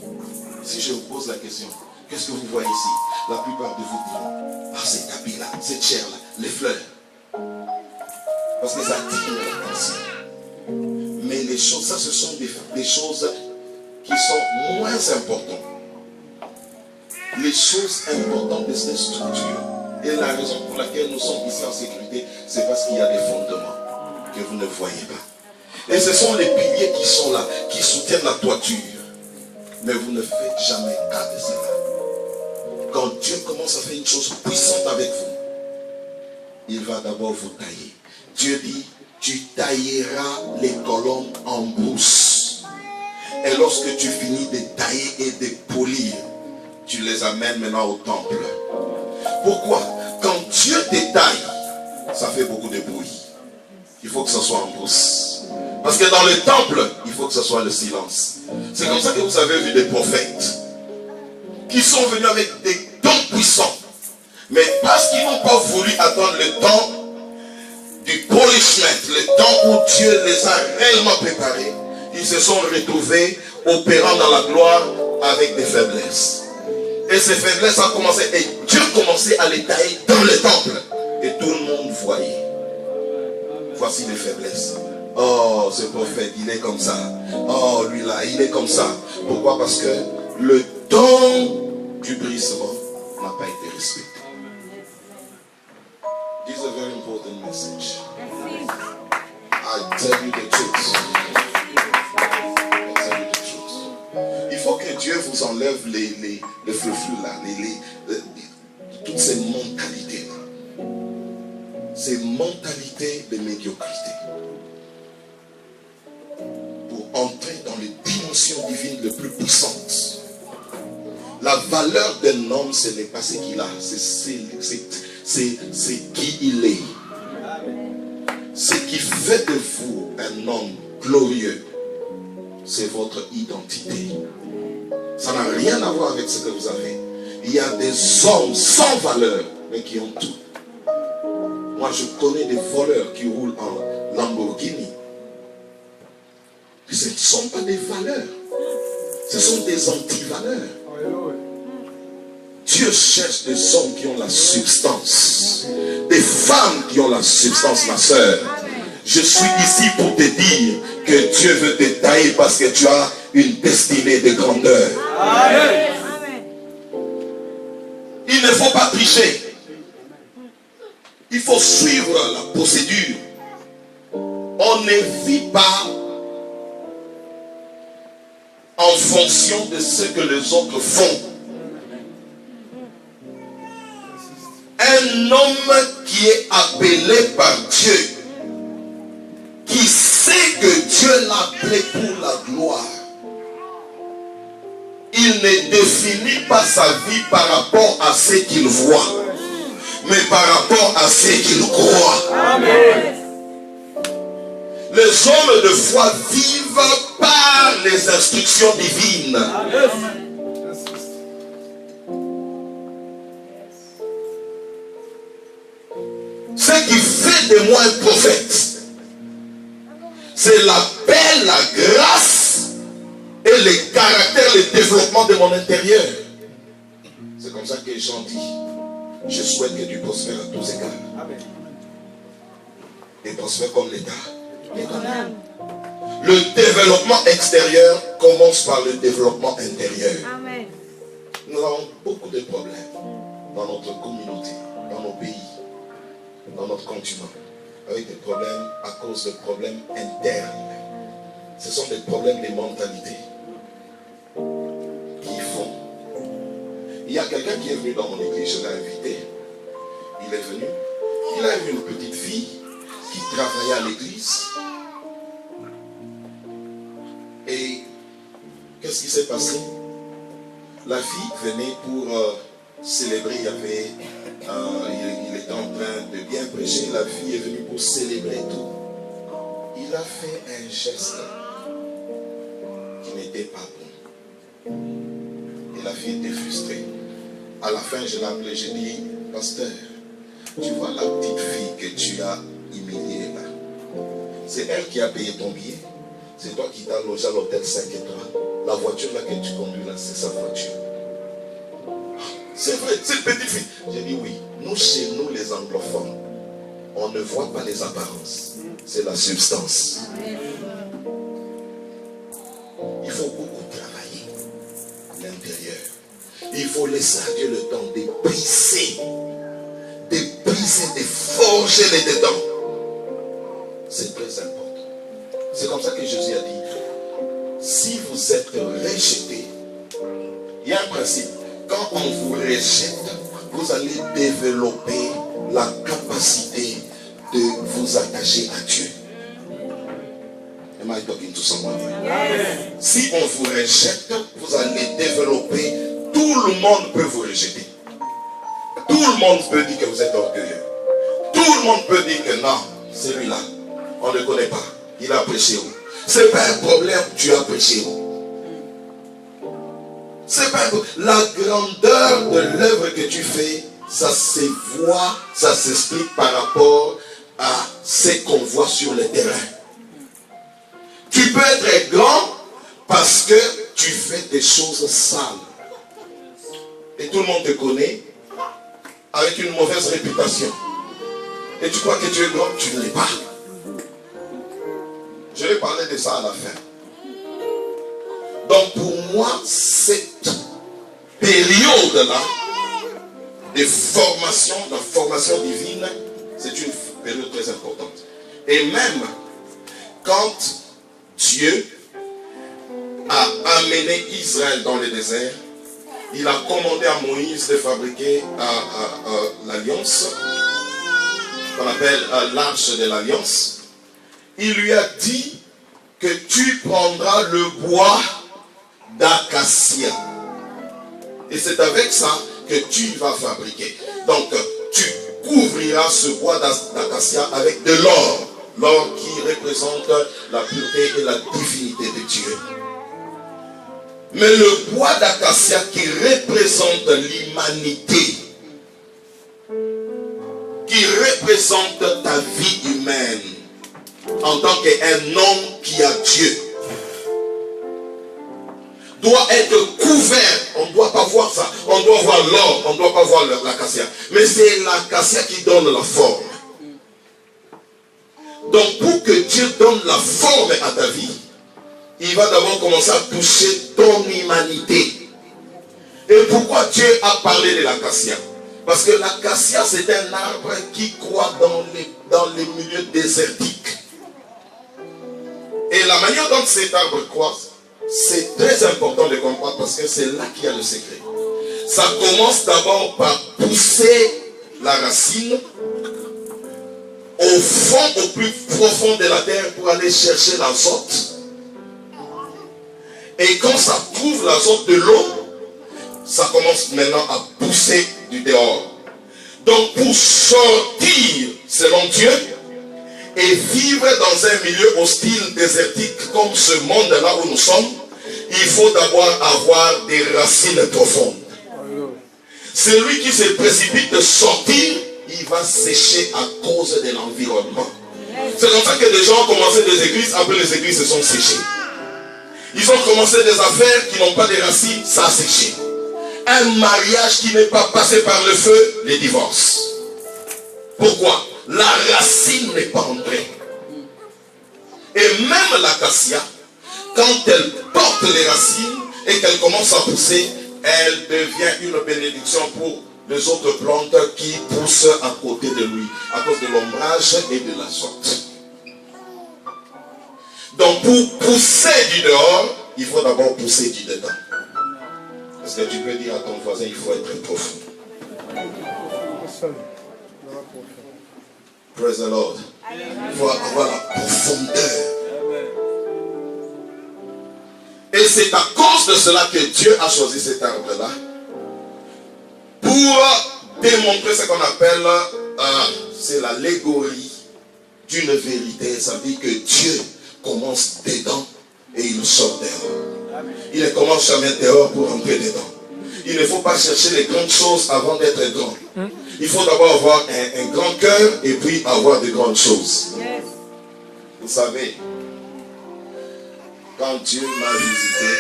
Speaker 1: Si je vous pose la question, qu'est-ce que vous voyez ici? La plupart de vous diront, ah, ces tapis là, cette chair là, les fleurs. Parce que ça attire l'attention. Mais les choses, ça ce sont des choses qui sont moins importantes. Les choses importantes de cette structure, et la raison pour laquelle nous sommes ici en sécurité, c'est parce qu'il y a des fondements que vous ne voyez pas. Et ce sont les piliers qui sont là, qui soutiennent la toiture. Mais vous ne faites jamais cas de cela. Quand Dieu commence à faire une chose puissante avec vous, il va d'abord vous tailler. Dieu dit, tu tailleras les colonnes en brousse. Et lorsque tu finis de tailler et de polir, tu les amènes maintenant au temple. Pourquoi? Quand Dieu détaille, ça fait beaucoup de bruit. Il faut que ça soit en brousse. Parce que dans le temple, il faut que ce soit le silence. C'est comme ça que vous avez vu des prophètes qui sont venus avec des dons puissants. Mais parce qu'ils n'ont pas voulu attendre le temps du polishment, le temps où Dieu les a réellement préparés, ils se sont retrouvés opérant dans la gloire avec des faiblesses. Et ces faiblesses ont commencé, et Dieu commençait à les tailler dans le temple. Et tout le monde voyait. Voici les faiblesses. Oh, ce prophète, il est comme ça. Oh, lui là, il est comme ça. Pourquoi? Parce que le don du brisement n'a pas été respecté. This is a very important message. I tell you the truth. I tell you the truth. Il faut que Dieu vous enlève les fleux là, toutes ces mentalités là. Ces mentalités de médiocrité. Pour entrer dans les dimensions divines les plus puissantes. La valeur d'un homme, ce n'est pas ce qu'il a, c'est qui il est. Ce qui fait de vous un homme glorieux, c'est votre identité. Ça n'a rien à voir avec ce que vous avez. Il y a des hommes sans valeur, mais qui ont tout. Moi, je connais des voleurs qui roulent en Lamborghini. Ce ne sont pas des valeurs. Ce sont des antivaleurs. Dieu cherche des hommes qui ont la substance, des femmes qui ont la substance, ma soeur. Je suis ici pour te dire que Dieu veut te tailler parce que tu as une destinée de grandeur. Amen. Il ne faut pas tricher. Il faut suivre la procédure. On ne vit pas en fonction de ce que les autres font. Un homme qui est appelé par Dieu, qui sait que Dieu l'a appelé pour la gloire, il ne définit pas sa vie par rapport à ce qu'il voit, mais par rapport à ce qu'il croit. Amen. Les hommes de foi vivent par les instructions divines. Amen. Ce qui fait de moi un prophète, c'est la paix, la grâce et le caractère, le développement de mon intérieur. C'est comme ça que Jean dit, je souhaite que tu prospères à tous égards. Amen. Et prospère comme l'État. Le développement extérieur commence par le développement intérieur. Amen. Nous avons beaucoup de problèmes dans notre communauté, dans nos pays, dans notre continent, avec des problèmes à cause de problèmes internes. Ce sont des problèmes de mentalité qui font. Il y a quelqu'un qui est venu dans mon église, je l'ai invité. Il est venu, il a vu une petite fille qui travaillait à l'église. Et qu'est-ce qui s'est passé? La fille venait pour célébrer, il était en train de bien prêcher, la fille est venue pour célébrer tout. Il a fait un geste qui n'était pas bon. Et la fille était frustrée. À la fin, je l'ai appelé, j'ai dit, pasteur, tu vois la petite fille que tu as humiliée là, c'est elle qui a payé ton billet. C'est toi qui t'as logé à l'hôtel 5 étoiles. La voiture là que tu conduis là, c'est sa voiture. C'est vrai, c'est une petite fille. J'ai dit oui. Nous, chez nous, les anglophones, on ne voit pas les apparences. C'est la substance. Il faut beaucoup travailler l'intérieur. Il faut laisser à Dieu le temps de briser, de forger les dedans. C'est très important. C'est comme ça que Jésus a dit, si vous êtes rejeté, il y a un principe. Quand on vous rejette, vous allez développer la capacité de vous attacher à Dieu. Am I talking to someone? Yes. Si on vous rejette, vous allez développer. Tout le monde peut vous rejeter. Tout le monde peut dire que vous êtes orgueilleux. Tout le monde peut dire que non, celui-là, on ne le connaît pas. Il a prêché où? C'est pas un problème, tu as prêché où? C'est pas la grandeur de l'œuvre que tu fais, ça se voit, ça s'explique par rapport à ce qu'on voit sur le terrain. Tu peux être grand parce que tu fais des choses sales. Et tout le monde te connaît avec une mauvaise réputation. Et tu crois que tu es grand, tu ne l'es pas. Je vais parler de ça à la fin. Donc pour moi, cette période-là de formation, la formation divine, c'est une période très importante. Et même quand Dieu a amené Israël dans le désert, il a commandé à Moïse de fabriquer l'alliance, qu'on appelle l'arche de l'alliance. Il lui a dit que tu prendras le bois d'acacia. Et c'est avec ça que tu vas fabriquer. Donc, tu couvriras ce bois d'acacia avec de l'or. L'or qui représente la pureté et la divinité de Dieu. Mais le bois d'acacia qui représente l'humanité, qui représente ta vie humaine, en tant qu'un homme qui a Dieu. doit être couvert. On ne doit pas voir ça. On doit voir l'or, on ne doit pas voir l'acacia. Mais c'est l'acacia qui donne la forme. Donc pour que Dieu donne la forme à ta vie, il va d'abord commencer à toucher ton humanité. Et pourquoi Dieu a parlé de l'acacia? Parce que l'acacia, c'est un arbre qui croît dans les milieux désertiques. Et la manière dont cet arbre croît, c'est très important de comprendre parce que c'est là qu'il y a le secret. Ça commence d'abord par pousser la racine au fond, au plus profond de la terre pour aller chercher l'azote. Et quand ça trouve l'azote de l'eau, ça commence maintenant à pousser du dehors. Donc pour sortir selon Dieu et vivre dans un milieu hostile, désertique comme ce monde-là où nous sommes, il faut d'abord avoir des racines profondes. Celui qui se précipite de sortir, il va sécher à cause de l'environnement. C'est comme ça que des gens ont commencé des églises, après les églises se sont séchées. Ils ont commencé des affaires qui n'ont pas de racines, ça a séché. Un mariage qui n'est pas passé par le feu, les divorces. Pourquoi? La racine n'est pas entrée. Et même l'acacia, quand elle porte les racines et qu'elle commence à pousser, elle devient une bénédiction pour les autres plantes qui poussent à côté de lui, à cause de l'ombrage et de l'azote. Donc pour pousser du dehors, il faut d'abord pousser du dedans. Est-ce que tu peux dire à ton voisin, il faut être profond? Praise the Lord. Il faut avoir la profondeur. Et c'est à cause de cela que Dieu a choisi cet arbre-là pour démontrer ce qu'on appelle c'est l'allégorie d'une vérité. Ça veut dire que Dieu commence dedans et il sort dehors. Il ne commence jamais dehors pour entrer dedans. Il ne faut pas chercher les grandes choses avant d'être grand. Il faut d'abord avoir un grand cœur et puis avoir de grandes choses. Vous savez, quand Dieu m'a visité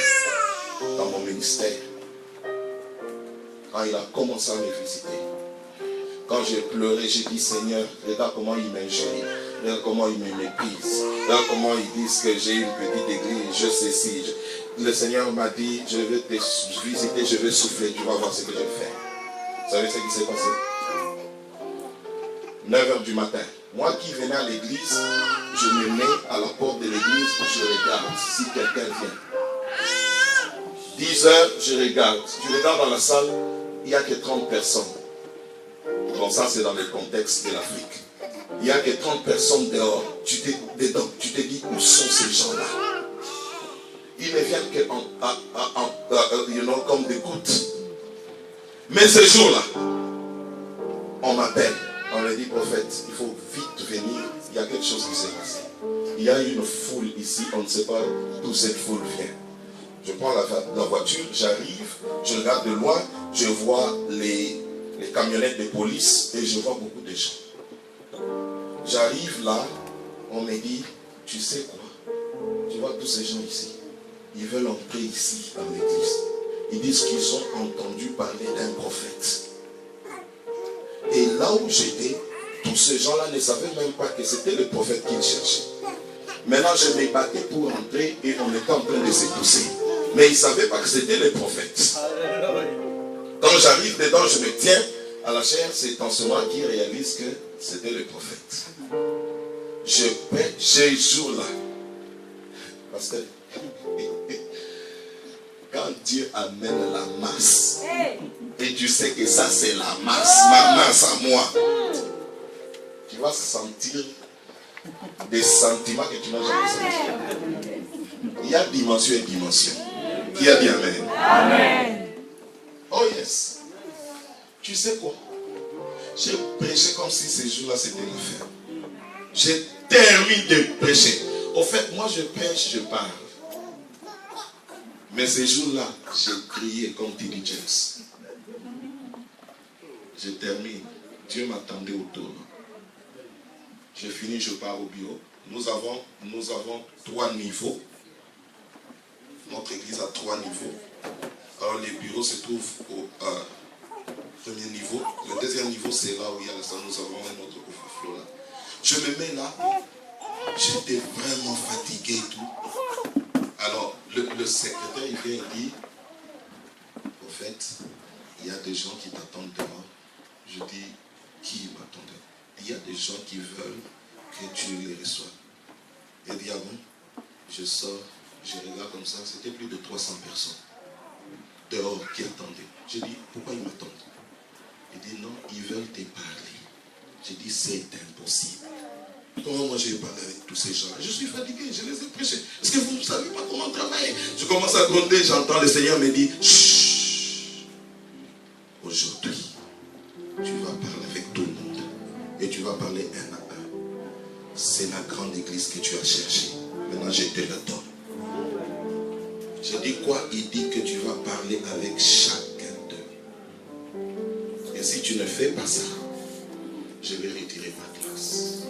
Speaker 1: dans mon ministère, quand il a commencé à me visiter, quand j'ai pleuré, j'ai dit Seigneur, regarde comment il m'injurie, regarde comment il me méprise, regarde comment ils disent que j'ai une petite église, je sais si. Le Seigneur m'a dit, je vais te visiter, je vais souffler, tu vas voir ce que je fais. Vous savez ce qui s'est passé? 9h du matin. Moi qui venais à l'église, je me mets à la porte de l'église, je regarde si quelqu'un vient. 10h, je regarde. Je regarde dans la salle, il n'y a que 30 personnes. Bon, ça c'est dans le contexte de l'Afrique. Il n'y a que 30 personnes dehors. Tu te dis, où sont ces gens-là? Ils ne viennent que comme des gouttes. Mais ce jour-là, on m'appelle. On me dit, prophète, il faut vite venir. Il y a quelque chose qui s'est passé. Il y a une foule ici, on ne sait pas d'où cette foule vient. Je prends la voiture, j'arrive, je regarde de loin, je vois les camionnettes de police et je vois beaucoup de gens. J'arrive là, on me dit, tu sais quoi? Tu vois tous ces gens ici, ils veulent entrer ici dans l'église. Ils disent qu'ils ont entendu parler d'un prophète. Et là où j'étais, tous ces gens-là ne savaient même pas que c'était le prophète qu'ils cherchaient. Maintenant, je me battais pour entrer et on était en train de se pousser. Mais ils ne savaient pas que c'était le prophète. Quand j'arrive dedans, je me tiens à la chair, c'est en ce moment qu'ils réalisent que c'était le prophète. Je paie ces jours-là. Parce que quand Dieu amène la masse, et tu sais que ça c'est la masse, ma masse à moi, tu vas sentir des sentiments que tu n'as jamais sentis. Il y a dimension et dimension. Qui a dit Amen? Amen. Oh yes. Tu sais quoi? J'ai prêché comme si ces jours-là c'était l'affaire. J'ai terminé de prêcher. Au fait, moi je prêche, je parle. Mais ces jours-là, j'ai crié comme T.D. James. Je termine. Dieu m'attendait autour. Je finis, je pars au bureau. Nous avons 3 niveaux. notre église a 3 niveaux. Alors les bureaux se trouvent au premier niveau. Le deuxième niveau, c'est là où il y a le salon. Nous avons un autre overflow là. Je me mets là. J'étais vraiment fatigué et tout. Alors le secrétaire, il vient et dit, au fait, il y a des gens qui t'attendent dehors. Je dis, qui m'attendait? Il y a des gens qui veulent que tu les reçoives. Il dit, ah bon? Je sors, je regarde comme ça, c'était plus de 300 personnes dehors qui attendaient. Je dis, pourquoi ils m'attendent? Il dit, non, ils veulent te parler. Je dis, c'est impossible. Comment moi je vais parler avec tous ces gens? Je suis fatigué, je les ai prêchés. Est-ce que vous ne savez pas comment travailler? Je commence à gronder, j'entends le Seigneur me dire, chut, aujourd'hui, tu vas parler avec tout le monde. Et tu vas parler un à un. C'est la grande église que tu as cherchée. Maintenant, je te le donne. Je dis quoi? Il dit que tu vas parler avec chacun d'eux. Et si tu ne fais pas ça, je vais retirer ma classe.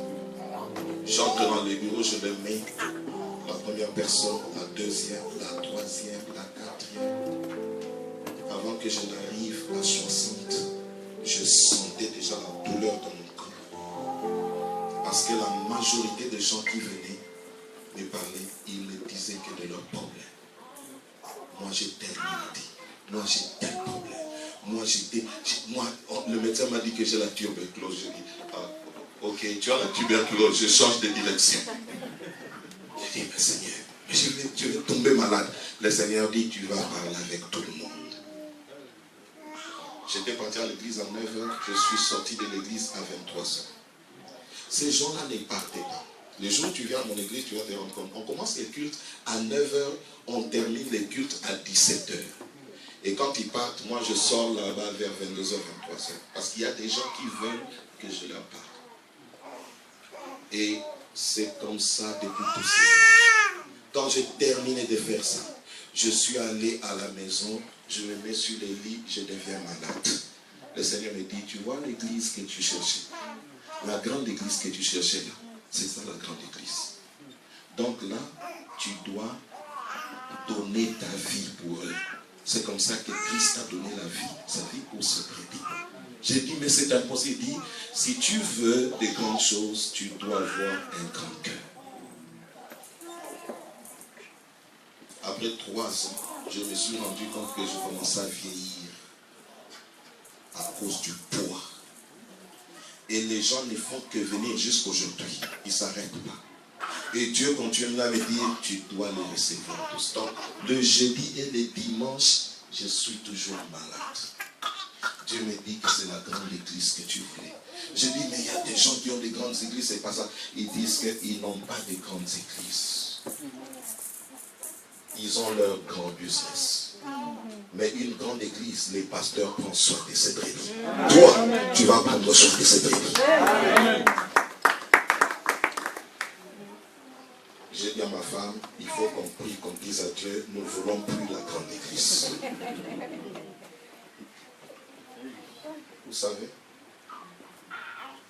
Speaker 1: J'entre dans les bureaux, je le mets. La première personne, la deuxième, la troisième, la quatrième. Avant que je n'arrive à 60, je sentais déjà la douleur dans mon corps. Parce que la majorité des gens qui venaient me parler, ils ne disaient que de leurs problèmes. Moi j'ai tel maladie, moi j'ai tel problème, le médecin m'a dit que j'ai la tuberculose. Je dis, ah, ok, tu as la tuberculose, je change de direction. J'ai dit, mais Seigneur, je vais tomber malade. Le Seigneur dit, tu vas parler avec tout le monde. J'étais parti à l'église à 9h, je suis sorti de l'église à 23h. Ces gens-là ne partaient pas. Les jours où tu viens à mon église, tu vas te rendre compte. On commence les cultes à 9h, on termine les cultes à 17h. Et quand ils partent, moi je sors là-bas vers 22h, 23h. Parce qu'il y a des gens qui veulent que je leur parle. Et c'est comme ça depuis tout ce temps. Quand j'ai terminé de faire ça, je suis allé à la maison, je me mets sur les lits, je deviens malade. Le Seigneur me dit, tu vois l'église que tu cherchais, la grande église que tu cherchais là, c'est ça la grande église. Donc là, tu dois donner ta vie pour eux. C'est comme ça que Christ a donné la vie, sa vie pour se prédiquer. J'ai dit, mais c'est impossible. Il dit, si tu veux des grandes choses, tu dois avoir un grand cœur. Après 3 ans, je me suis rendu compte que je commençais à vieillir à cause du poids. Et les gens ne font que venir jusqu'aujourd'hui. Ils ne s'arrêtent pas. Et Dieu continue à me dire, tu dois les recevoir tous. Donc, le jeudi et le dimanche, je suis toujours malade. Dieu me dit que c'est la grande église que tu voulais. Je dis, mais il y a des gens qui ont des grandes églises, c'est pas ça. Ils disent qu'ils n'ont pas de grandes églises. Ils ont leur grand business. Mais une grande église, les pasteurs prennent soin de ses brebis. Toi, tu vas prendre soin de ses brebis. J'ai dit à ma femme, il faut qu'on prie, qu'on dise à Dieu, nous ne voulons plus la grande église. Vous savez?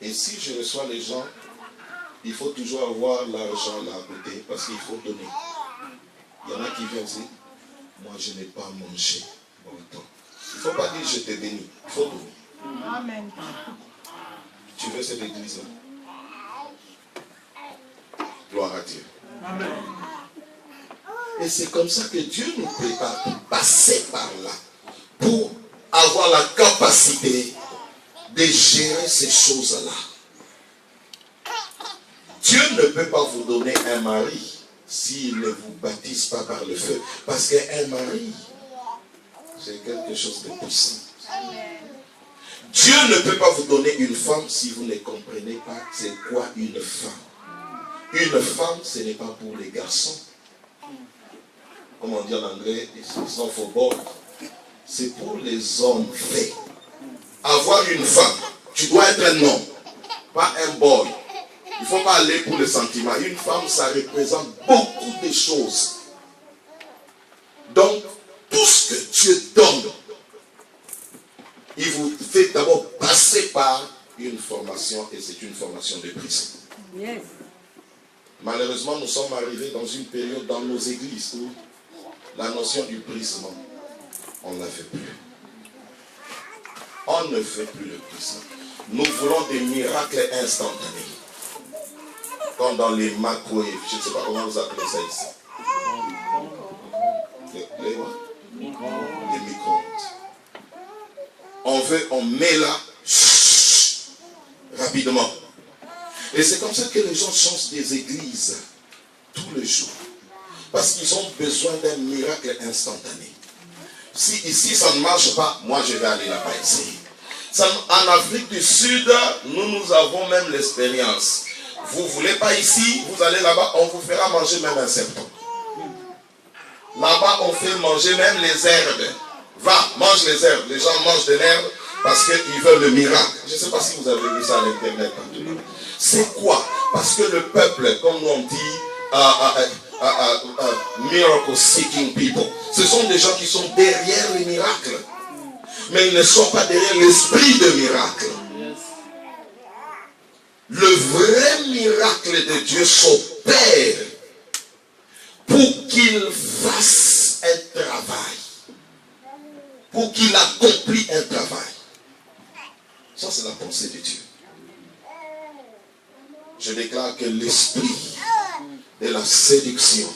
Speaker 1: Et si je reçois les gens, il faut toujours avoir l'argent là à côté, parce qu'il faut donner. Il y en a qui viennent dire, moi je n'ai pas mangé. Bon temps. Il ne faut pas dire je t'ai béni, il faut donner. Amen. Tu veux cette église-là? Gloire à Dieu. Amen. Et c'est comme ça que Dieu nous prépare pour passer par là, pour avoir la capacité de gérer ces choses-là. Dieu ne peut pas vous donner un mari s'il ne vous baptise pas par le feu. Parce qu'un mari, c'est quelque chose de puissant. Dieu ne peut pas vous donner une femme si vous ne comprenez pas c'est quoi une femme. Une femme, ce n'est pas pour les garçons. Comme on dit en anglais, it's not for boys. C'est pour les hommes faits. Avoir une femme, tu dois être un homme, pas un boy. Il ne faut pas aller pour les sentiments. Une femme, ça représente beaucoup de choses. Donc, tout ce que Dieu donne, il vous fait d'abord passer par une formation, et c'est une formation de prison. Yes. Malheureusement, nous sommes arrivés dans une période dans nos églises où La notion du brisement, on ne la fait plus. On ne fait plus le brisement. Nous voulons des miracles instantanés. Comme dans les macros, je ne sais pas comment vous appelez ça ici. Les micro-ondes. On met là, rapidement. Et c'est comme ça que les gens changent des églises tous les jours. Parce qu'ils ont besoin d'un miracle instantané. Si ici ça ne marche pas, moi je vais aller là-bas essayer. En Afrique du Sud, nous avons même l'expérience. Vous ne voulez pas ici, vous allez là-bas, on vous fera manger même un serpent. Là-bas, on fait manger même les herbes. Va, mange les herbes. Les gens mangent de l'herbe parce qu'ils veulent le miracle. Je ne sais pas si vous avez vu ça à l'internet. C'est quoi? Parce que le peuple, comme nous on dit, miracle seeking people. Ce sont des gens qui sont derrière les miracles. Mais ils ne sont pas derrière l'esprit de miracle. Le vrai miracle de Dieu s'opère pour qu'il fasse un travail. Pour qu'il accomplisse un travail. Ça, c'est la pensée de Dieu. Je déclare que l'esprit de la séduction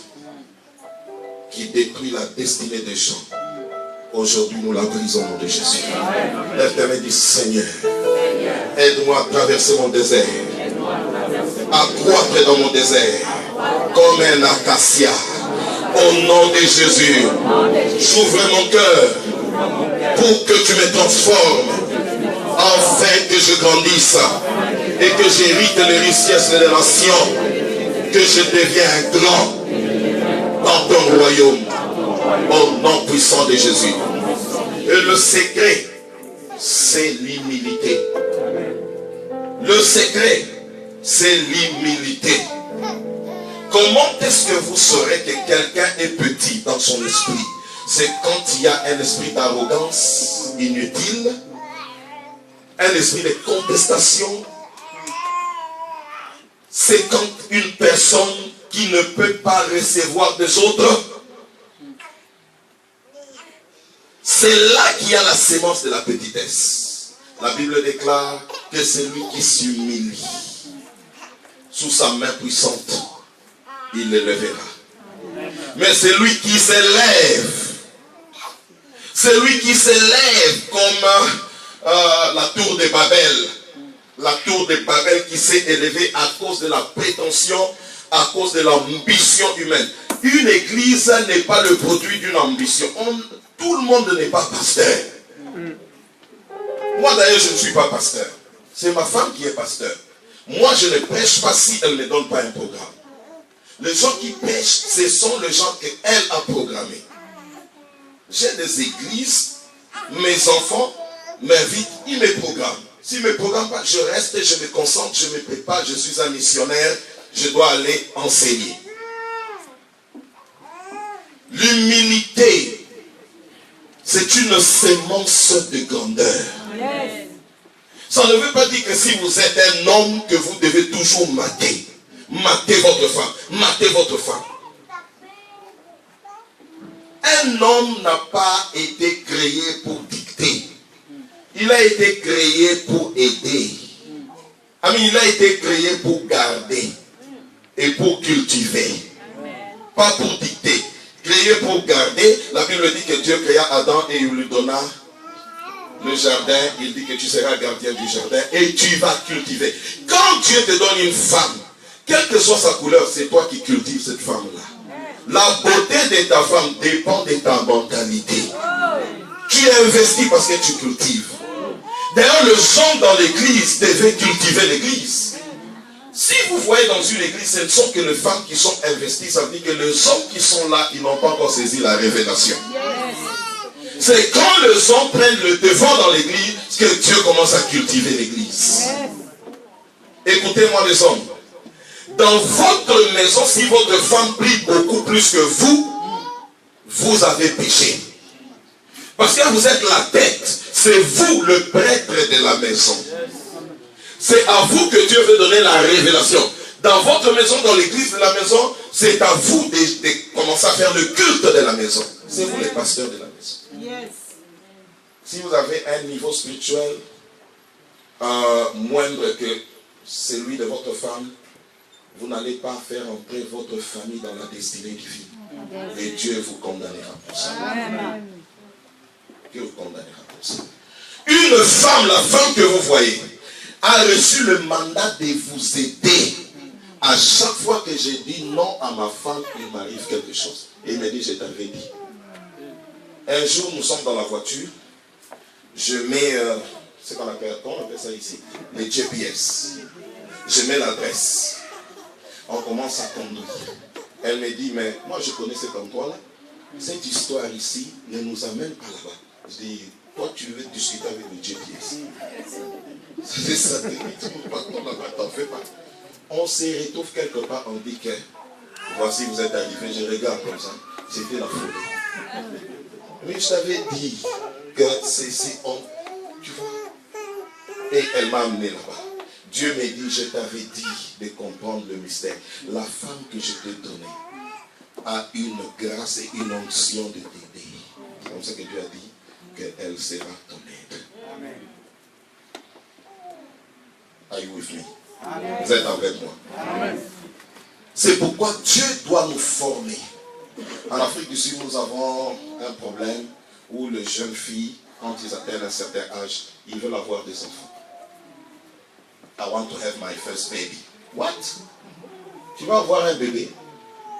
Speaker 1: qui détruit la destinée des gens, aujourd'hui nous la brisons au nom de Jésus. Lève tes mains et dis Seigneur, aide-moi à traverser mon désert, à croître dans mon désert comme un acacia. Au nom de Jésus, j'ouvre mon cœur pour que tu me transformes afin que je grandisse et que j'hérite les richesses des nations, que je deviens grand dans ton royaume, au nom puissant de Jésus. Et le secret, c'est l'humilité. Le secret, c'est l'humilité. Comment est-ce que vous saurez que quelqu'un est petit dans son esprit? C'est quand il y a un esprit d'arrogance inutile, un esprit de contestation. C'est quand une personne qui ne peut pas recevoir des autres. C'est là qu'il y a la sémence de la petitesse. La Bible déclare que c'est lui qui s'humilie sous sa main puissante, il l'élèvera. Mais c'est lui qui s'élève. C'est lui qui s'élève comme la tour de Babel. La tour de Babel qui s'est élevée à cause de la prétention, à cause de l'ambition humaine. Une église n'est pas le produit d'une ambition. Tout le monde n'est pas pasteur. Moi d'ailleurs je ne suis pas pasteur. C'est ma femme qui est pasteur. Moi je ne prêche pas si elle ne donne pas un programme. Les gens qui prêchent, ce sont les gens qu'elle a programmés. J'ai des églises, mes enfants m'invitent, ils me programment. S'ils ne me programment pas, je reste, je me concentre, je me prépare, je suis un missionnaire, je dois aller enseigner. L'humilité, c'est une sémence de grandeur. Ça ne veut pas dire que si vous êtes un homme, que vous devez toujours mater. Matez votre femme. Matez votre femme. Un homme n'a pas été créé pour dicter. Il a été créé pour aider. Il a été créé pour garder et pour cultiver. Pas pour dicter. Créé pour garder. La Bible dit que Dieu créa Adam et il lui donna le jardin. Il dit que tu seras gardien du jardin et tu vas cultiver. Quand Dieu te donne une femme, quelle que soit sa couleur, c'est toi qui cultives cette femme-là. La beauté de ta femme dépend de ta mentalité. Tu investis parce que tu cultives. D'ailleurs, les gens dans l'église devaient cultiver l'église. Si vous voyez dans une église, ce ne sont que les femmes qui sont investies. Ça veut dire que les hommes qui sont là, ils n'ont pas encore saisi la révélation. C'est quand les hommes prennent le devant dans l'église que Dieu commence à cultiver l'église. Écoutez-moi les hommes. Dans votre maison, si votre femme prie beaucoup plus que vous, vous avez péché. Parce que vous êtes la tête. C'est vous le prêtre de la maison. C'est à vous que Dieu veut donner la révélation. Dans votre maison, dans l'église de la maison, C'est à vous de commencer à faire le culte de la maison. C'est vous les pasteurs de la maison.
Speaker 3: Yes.
Speaker 1: Si vous avez un niveau spirituel moindre que celui de votre femme, vous n'allez pas faire entrer votre famille dans la destinée divine. Et Dieu vous condamnera pour ça. Dieu vous condamnera pour ça. Une femme, la femme que vous voyez, a reçu le mandat de vous aider. À chaque fois que j'ai dit non à ma femme, il m'arrive quelque chose. Et il me dit, je t'avais dit. Un jour, nous sommes dans la voiture. Je mets, c'est qu'on appelle ça ici, les GPS. Je mets l'adresse. On commence à conduire. Elle me dit, mais moi je connais cet endroit-là. Cette histoire ici ne nous amène pas là-bas. Je dis, toi tu veux discuter avec le GPS. C'est ça, t'en fais pas. On se retrouve quelque part, on dit que voici vous êtes arrivé, je regarde comme ça. C'était la folie. Mais je t'avais dit que c'est on. Tu vois. Et elle m'a amené là-bas. Dieu m'a dit, je t'avais dit de comprendre le mystère. La femme que je t'ai donnée a une grâce et une onction de t'aider. C'est comme ça que Dieu a dit qu'elle sera ton aide. Amen. Are you with me? Amen. Vous êtes avec moi? Amen. C'est pourquoi Dieu doit nous former. En Afrique du Sud, nous avons un problème où les jeunes filles, quand ils atteignent un certain âge, ils veulent avoir des enfants. I want to have my first baby. What? Tu vas avoir un bébé?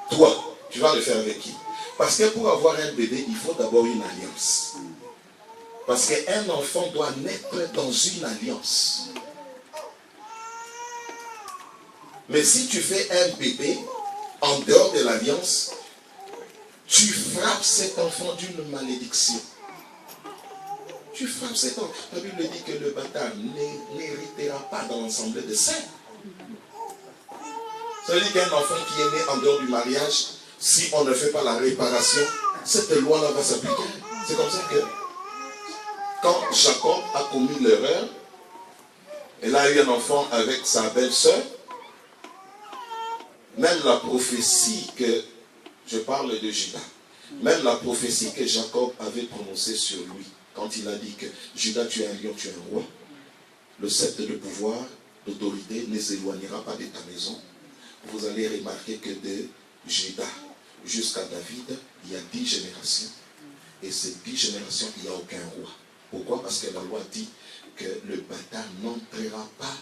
Speaker 1: Toi, tu vas le faire avec qui? Parce que pour avoir un bébé, il faut d'abord une alliance. Parce qu'un enfant doit naître dans une alliance. Mais si tu fais un bébé en dehors de l'alliance, tu frappes cet enfant d'une malédiction. Tu frappes cet enfant. La Bible dit que le bâtard n'héritera pas dans l'ensemble des saints. Ça veut dire qu'un enfant qui est né en dehors du mariage, si on ne fait pas la réparation, cette loi-là va s'appliquer. C'est comme ça que quand Jacob a commis l'erreur, il a eu un enfant avec sa belle-sœur, même la prophétie que, je parle de Judas, même la prophétie que Jacob avait prononcée sur lui, quand il a dit que Judas, tu es un lion, tu es un roi, le sceptre de pouvoir, d'autorité ne s'éloignera pas de ta maison. Vous allez remarquer que de Judas jusqu'à David, il y a 10 générations. Et ces 10 générations, il n'y a aucun roi. Pourquoi? Parce que la loi dit que le bâtard n'entrera pas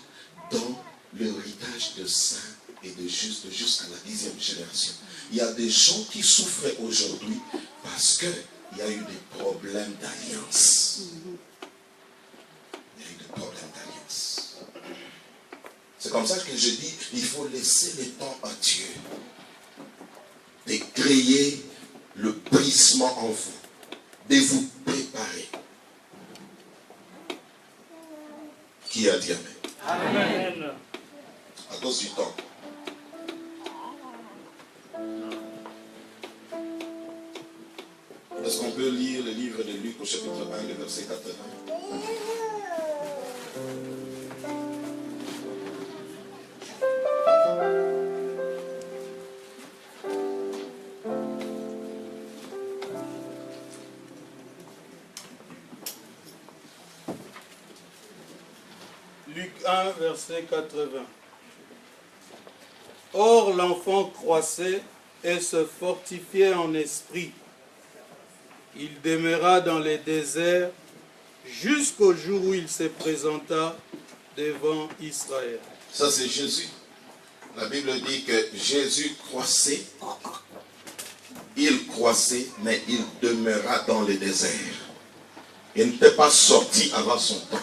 Speaker 1: dans l'héritage de saints et de justes jusqu'à la 10e génération. Il y a des gens qui souffrent aujourd'hui parce qu'il y a eu des problèmes d'alliance. Il y a eu des problèmes d'alliance. C'est comme ça que je dis, il faut laisser le temps à Dieu de créer le brisement en vous, de vous préparer. Qui a dit Amen? Amen. À cause du temps. Est-ce qu'on peut lire le livre de Luc au chapitre 1, le verset 80?
Speaker 2: Luc 1, verset 80. Or l'enfant croissait et se fortifiait en esprit. Il demeura dans les déserts jusqu'au jour où il se présenta devant Israël.
Speaker 1: Ça c'est Jésus. La Bible dit que Jésus croissait. Il croissait, mais il demeura dans les déserts. Il n'était pas sorti avant son temps.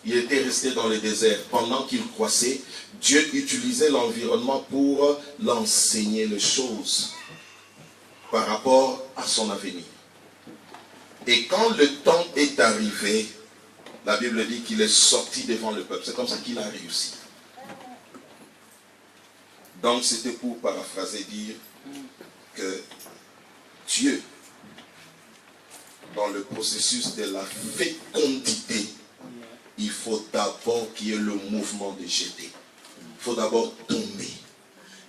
Speaker 1: Il était resté dans le désert. Pendant qu'il croissait, Dieu utilisait l'environnement pour l'enseigner les choses par rapport à son avenir. Et quand le temps est arrivé, la Bible dit qu'il est sorti devant le peuple. C'est comme ça qu'il a réussi. Donc c'était pour paraphraser, dire que Dieu, dans le processus de la fécondité, il faut d'abord qu'il y ait le mouvement de jeter. Il faut d'abord tomber.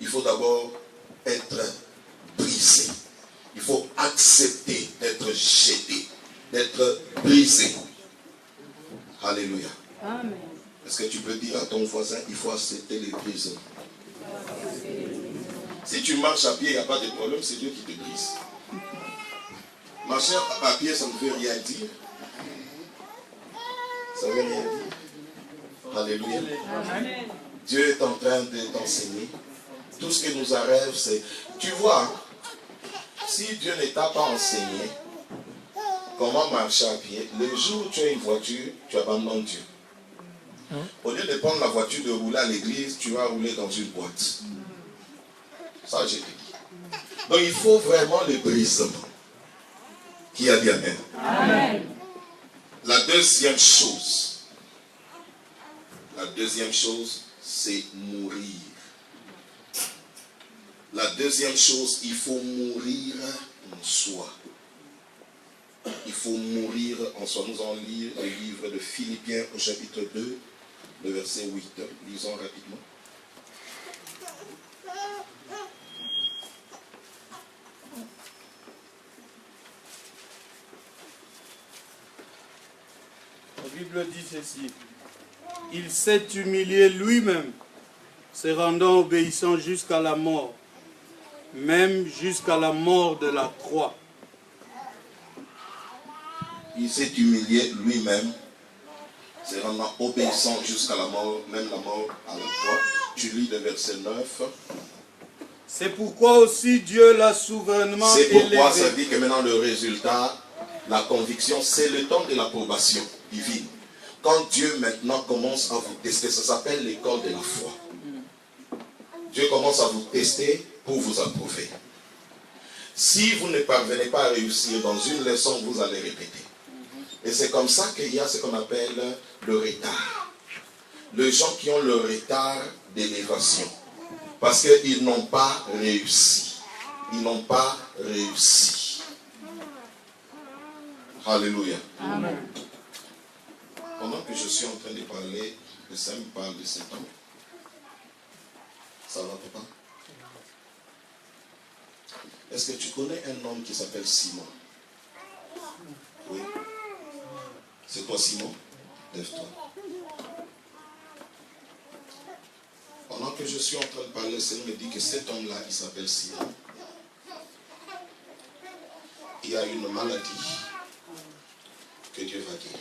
Speaker 1: Il faut d'abord être brisé. Il faut accepter d'être jeté, d'être brisé. Alléluia.
Speaker 3: Amen.
Speaker 1: Est-ce que tu peux dire à ton voisin, il faut accepter les brisements? Si tu marches à pied, il n'y a pas de problème, c'est Dieu qui te brise. Marcher à pied, ça ne veut rien dire. Ça ne veut rien dire. Alléluia.
Speaker 3: Amen.
Speaker 1: Dieu est en train de t'enseigner. Tout ce qui nous arrive, c'est... Tu vois, si Dieu ne t'a pas enseigné comment marcher à pied, le jour où tu as une voiture, tu abandonnes Dieu. Au lieu de prendre la voiture, de rouler à l'église, tu vas rouler dans une boîte. Ça, j'ai dit. Donc, il faut vraiment le brisement. Qui a dit Amen?
Speaker 3: Amen.
Speaker 1: La deuxième chose, c'est mourir. La deuxième chose, il faut mourir en soi. Il faut mourir en soi. Nous allons lire le livre de Philippiens au chapitre 2, le verset 8. Lisons rapidement.
Speaker 2: La Bible dit ceci. Il s'est humilié lui-même, se rendant obéissant jusqu'à la mort, même jusqu'à la mort de la croix.
Speaker 1: Il s'est humilié lui-même, se rendant obéissant jusqu'à la mort, même la mort à la croix. Tu lis le verset 9.
Speaker 2: C'est pourquoi aussi Dieu l'a souverainement
Speaker 1: C'est pourquoi
Speaker 2: élevé.
Speaker 1: ça dit que maintenant le résultat, la conviction, c'est le temps de l'approbation divine. Quand Dieu maintenant commence à vous tester, ça s'appelle l'école de la foi. Dieu commence à vous tester pour vous approuver. Si vous ne parvenez pas à réussir dans une leçon, vous allez répéter. Et c'est comme ça qu'il y a ce qu'on appelle le retard. Les gens qui ont le retard d'élévation. Parce qu'ils n'ont pas réussi. Ils n'ont pas réussi. Alléluia.
Speaker 3: Amen.
Speaker 1: Pendant que je suis en train de parler, le Seigneur me parle de cet homme. Ça va, papa? Est-ce que tu connais un homme qui s'appelle Simon? Oui. C'est toi, Simon? Lève-toi. Pendant que je suis en train de parler, le Seigneur me dit que cet homme-là, il s'appelle Simon. Il a une maladie que Dieu va guérir.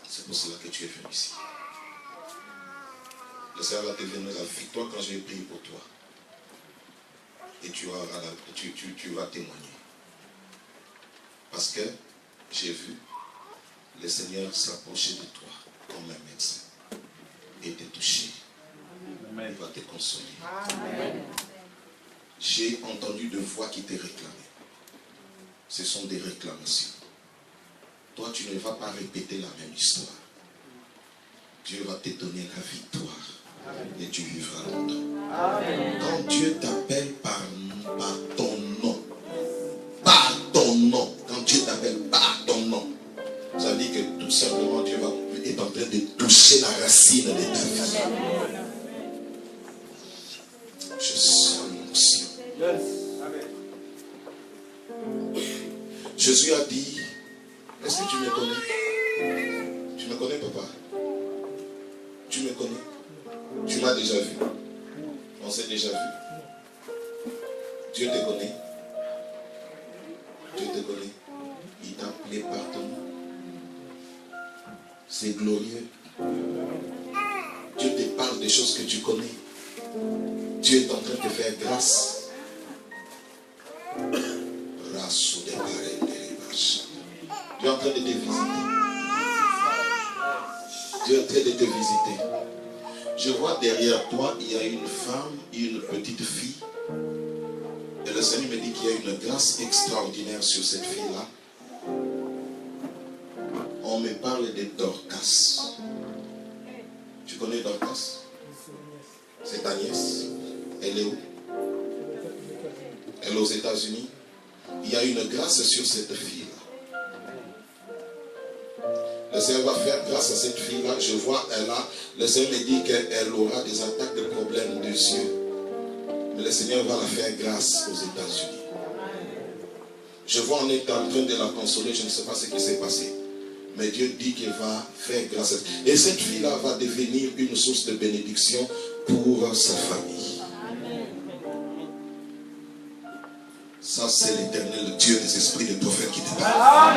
Speaker 1: C'est pour cela que tu es venu ici. Le Seigneur va te donner la victoire quand je vais prier pour toi. Et tu vas témoigner. Parce que j'ai vu le Seigneur s'approcher de toi comme un médecin et te toucher. Il va te consoler.
Speaker 3: Amen.
Speaker 1: J'ai entendu de voix qui te réclamaient. Ce sont des réclamations. Toi, tu ne vas pas répéter la même histoire. Dieu va te donner la victoire. Et tu vivras longtemps.
Speaker 3: Amen.
Speaker 1: Quand Dieu t'appelle par ton nom, quand Dieu t'appelle par ton nom, ça veut dire que tout simplement Dieu est en train de toucher la racine de ta vie. Je sens l'onction. Jésus a dit, est-ce que tu me connais? Tu me connais, papa? Tu me connais? Tu m'as déjà vu. On s'est déjà vu. Dieu te connaît. Dieu te connaît. Il t'a appelé par ton nom. C'est glorieux. Dieu te parle des choses que tu connais. Dieu est en train de te faire grâce. Dieu est en train de te visiter. Dieu est en train de te visiter. Je vois derrière toi, il y a une femme, une petite fille. Et le Seigneur me dit qu'il y a une grâce extraordinaire sur cette fille-là. On me parle de Dorcas. Tu connais Dorcas? C'est ta nièce. Elle est où? Elle est aux États-Unis. Il y a une grâce sur cette fille-là. Le Seigneur va faire grâce à cette fille-là. Je vois, le Seigneur me dit qu'elle aura des attaques de problèmes des yeux. Mais le Seigneur va la faire grâce aux États-Unis. Je vois, on est en train de la consoler, je ne sais pas ce qui s'est passé. Mais Dieu dit qu'il va faire grâce. Et cette fille-là va devenir une source de bénédiction pour sa famille. Ça, c'est l'Éternel, le Dieu des esprits des prophètes qui te parle.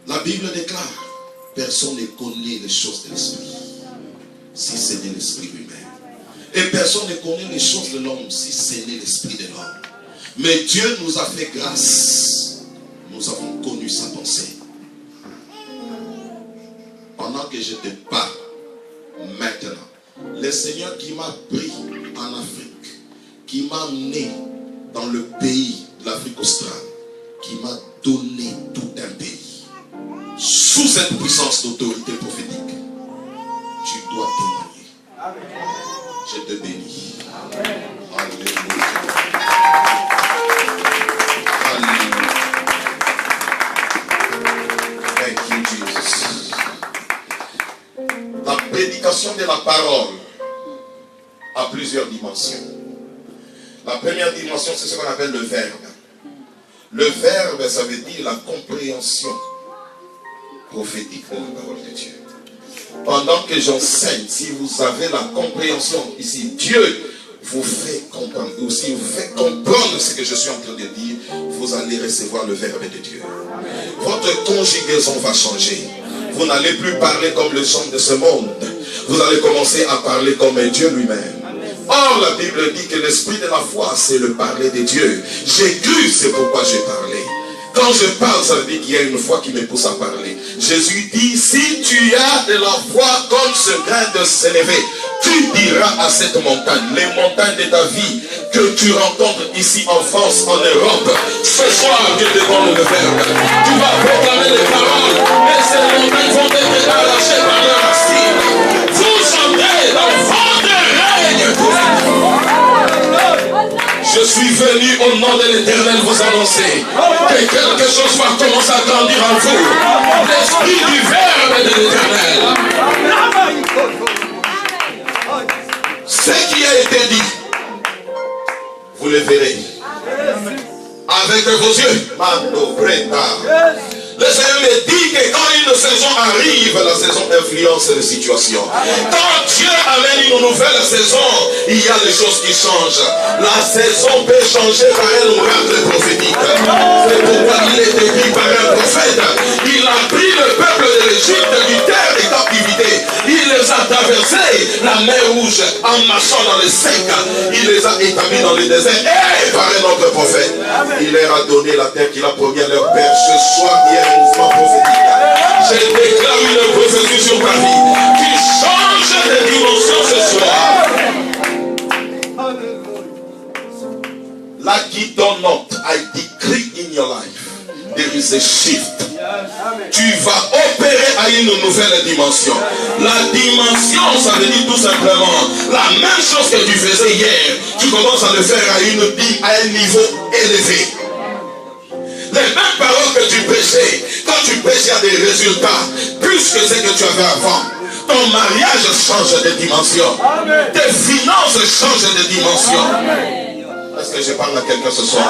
Speaker 1: La Bible déclare, personne ne connaît les choses de l'esprit, si ce n'est l'esprit lui-même. Et personne ne connaît les choses de l'homme, si ce n'est l'esprit de l'homme. Mais Dieu nous a fait grâce. Nous avons connu sa pensée. Pendant que je te parle, maintenant, le Seigneur qui m'a pris en Afrique, qui m'a amené dans le pays de l'Afrique australe, qui m'a donné tout un pays, sous cette puissance d'autorité prophétique, tu dois témoigner. Amen. Je te bénis. Amen. Alléluia. Alléluia. Thank you, Jesus. La prédication de la parole a plusieurs dimensions. La première dimension, c'est ce qu'on appelle le verbe. Le verbe, ça veut dire la compréhension prophétique de la parole de Dieu. Pendant que j'enseigne, si vous avez la compréhension ici, Dieu vous fait comprendre, ou si vous fait comprendre ce que je suis en train de dire, vous allez recevoir le verbe de Dieu. Votre conjugaison va changer. Vous n'allez plus parler comme les gens de ce monde. Vous allez commencer à parler comme Dieu lui-même. Or, la Bible dit que l'esprit de la foi, c'est le parler de Dieu. J'ai cru, c'est pourquoi j'ai parlé. Quand je parle, ça veut dire qu'il y a une foi qui me pousse à parler. Jésus dit, si tu as de la foi comme ce grain de sénévé, tu diras à cette montagne, les montagnes de ta vie que tu rencontres ici en France, en Europe, ce soir, Dieu te donne le verbe. Tu vas proclamer les paroles, et ces montagnes vont être arrachées par leurs racines. Vous chantez l'enfant de règne. Je suis venu au nom de l'Éternel vous annoncer que quelque chose va commencer à grandir en vous. L'esprit du verbe de l'Éternel. Ce qui a été dit, vous le verrez avec vos yeux. Le Seigneur me dit que quand une saison arrive, la saison influence les situations. Quand Dieu amène une nouvelle saison, il y a des choses qui changent. La saison peut changer par un oracle prophétique. C'est pourquoi il est écrit par un prophète. Il a pris le peuple de l'Égypte du terre de captivité. Il les a traversés la mer rouge en marchant dans le sec. Il les a établis dans le désert. Et par un autre prophète, il leur a donné la terre qu'il a promis à leur père. Ce soir, il y a un mouvement prophétique. Je déclare une prophétie sur ta vie qui change de dimension ce soir. Like it or not, I decree in your life, there is a shift. Tu vas opérer à une nouvelle dimension. La dimension, ça veut dire tout simplement la même chose que tu faisais hier. Tu commences à le faire à un niveau élevé. Les mêmes paroles que tu prêchais, quand tu prêches, il y a des résultats plus que ce que tu avais avant. Ton mariage change de dimension. Tes finances changent de dimension. Est-ce que je parle à quelqu'un ce soir?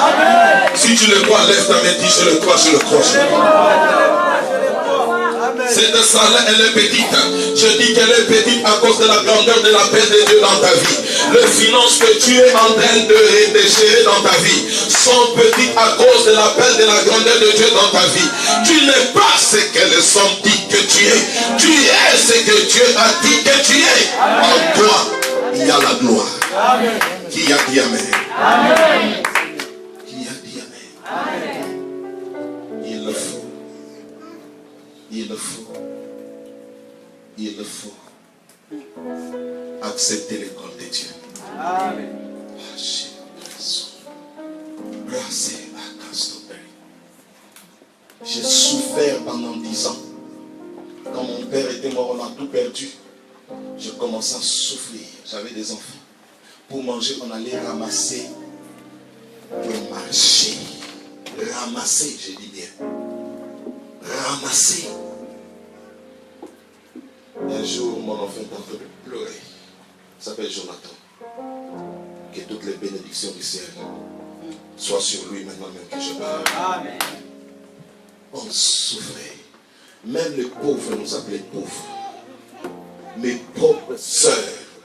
Speaker 1: Si tu le crois, lève ta main, dis je le crois, je le crois. Cette salle, elle est petite. Je dis qu'elle est petite à cause de la grandeur de la paix de Dieu dans ta vie. Les finances que tu es en train de gérer dans ta vie sont petites à cause de l'appel de la grandeur de Dieu dans ta vie. Tu n'es pas ce que les hommes disent que tu es. Tu es ce que Dieu a dit que tu es. En toi, il y a la gloire. Amen. Qui a dit Amen? Amen. Qui a dit Amen? Amen. Il le faut. Il le faut. Il le faut. Accepter l'école de Dieu. Amen. J'ai souffert pendant 10 ans. Quand mon père était mort, on a tout perdu. Je commençais à souffrir. J'avais des enfants. Pour manger, on allait ramasser le marché. Ramasser, je dis bien. Ramasser. Un mon enfant est en train de pleurer. Il s'appelle Jonathan. Que toutes les bénédictions du ciel soient sur lui maintenant même que je parle.
Speaker 3: Amen.
Speaker 1: On souffrait. Même les pauvres nous appelaient pauvres. Mes propres sœurs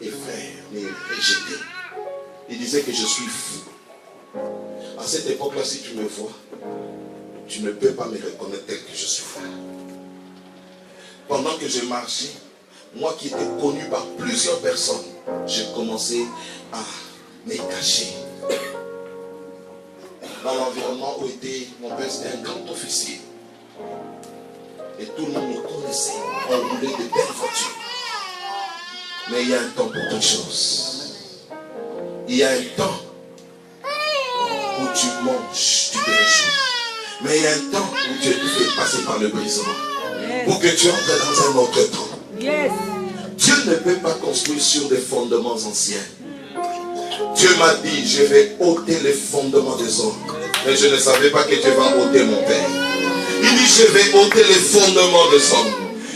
Speaker 1: et frères m'ont rejeté. Ils disaient que je suis fou. À cette époque-là, si tu me vois, tu ne peux pas me reconnaître tel que je suis. Pendant que je marchais, moi qui étais connu par plusieurs personnes, j'ai commencé à me cacher. Dans l'environnement où était mon père, c'était un grand officier. Et tout le monde me connaissait. On roulait de belles voitures. Mais il y a un temps pour toutes choses. Il y a un temps où tu manges, tu te réjouis. Mais il y a un temps où Dieu te fait passer par le brisement. Pour que tu entres dans un autre temps.
Speaker 3: Yes.
Speaker 1: Dieu ne peut pas construire sur des fondements anciens. Dieu m'a dit, je vais ôter les fondements des hommes. Mais je ne savais pas que Dieu va ôter mon père. Il dit, je vais ôter les fondements des hommes.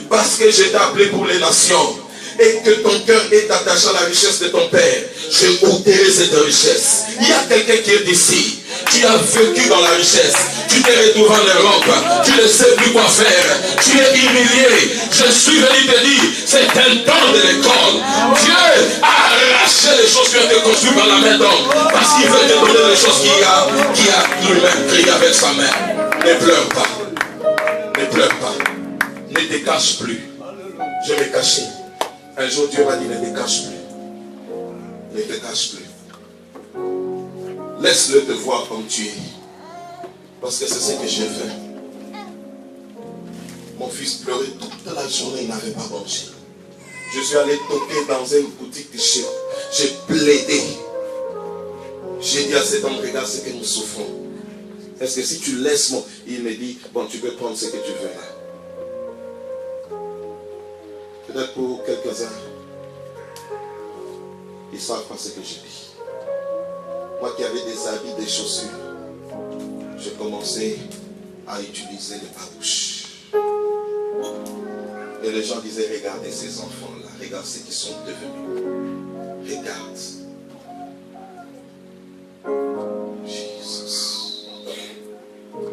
Speaker 1: Parce que je t'ai appelé pour les nations. Et que ton cœur est attaché à la richesse de ton père. Je ôterai cette richesse. Il y a quelqu'un qui est ici. Tu as vécu dans la richesse. Tu t'es retrouvé en Europe. Tu ne sais plus quoi faire. Tu es humilié. Je suis venu te dire, c'est un temps de l'école. Dieu a arraché les choses qui ont été construites par la main d'homme. Parce qu'il veut te donner les choses qu'il a lui-même créées avec sa main. Ne pleure pas. Ne pleure pas. Ne te cache plus. Je me cachais. Un jour Dieu m'a dit, ne te cache plus. Ne te cache plus. Laisse-le te voir comme tu es. Parce que c'est ce que j'ai fait. Mon fils pleurait toute la journée, il n'avait pas mangé. Je suis allé toquer dans une boutique de chez. J'ai plaidé. J'ai dit à cet homme, regarde ce que nous souffrons. Est-ce que si tu laisses mon... Il me dit, bon, tu peux prendre ce que tu veux là. Peut-être pour quelques-uns, ils ne savent pas ce que je dis. Moi qui avais des habits, des chaussures, j'ai commencé à utiliser les babouches. Et les gens disaient, regardez ces enfants-là, regarde ce qu'ils sont devenus. Regarde. Jesus.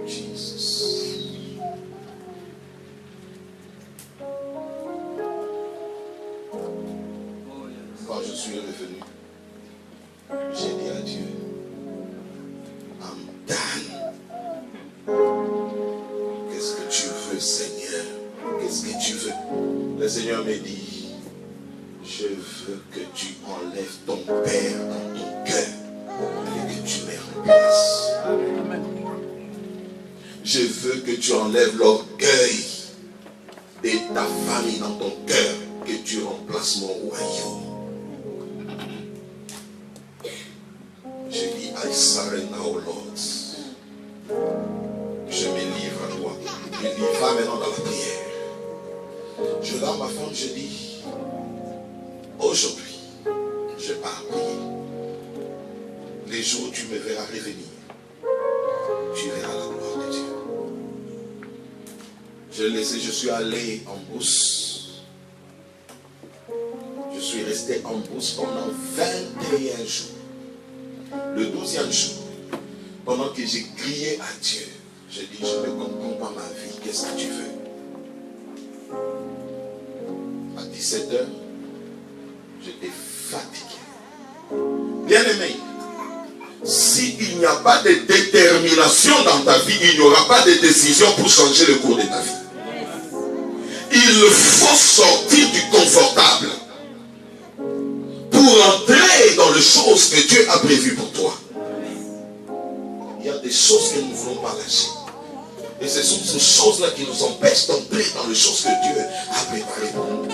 Speaker 1: Jesus. Quand je suis revenu, j'ai dit à Dieu, I'm done. Qu'est-ce que tu veux, Seigneur? Qu'est-ce que tu veux? Le Seigneur me dit, je veux que tu enlèves ton père dans ton cœur et que tu me remplaces. Je veux que tu enlèves l'orgueil de ta famille dans ton cœur, que tu remplaces mon royaume. Je dis, I surrender, oh Lord. Je me livre à toi. Je dis, va maintenant dans la prière. Je regarde ma femme, je dis, aujourd'hui, je pars prier. Les jours où tu me verras revenir, tu verras la gloire de Dieu. Je suis allé en bourse. Je suis resté en bourse pendant 21 jours. Le 12e jour, pendant que j'ai crié à Dieu, j'ai dit, je ne comprends pas ma vie, qu'est-ce que tu veux? À 17h, j'étais fatigué. Bien-aimé, s'il n'y a pas de détermination dans ta vie, il n'y aura pas de décision pour changer le cours de ta vie. Il faut sortir du confortable pour entrer dans les choses que Dieu a prévues pour toi. Il y a des choses que nous ne voulons pas lâcher. Et ce sont ces choses-là qui nous empêchent d'entrer dans les choses que Dieu a préparées pour nous.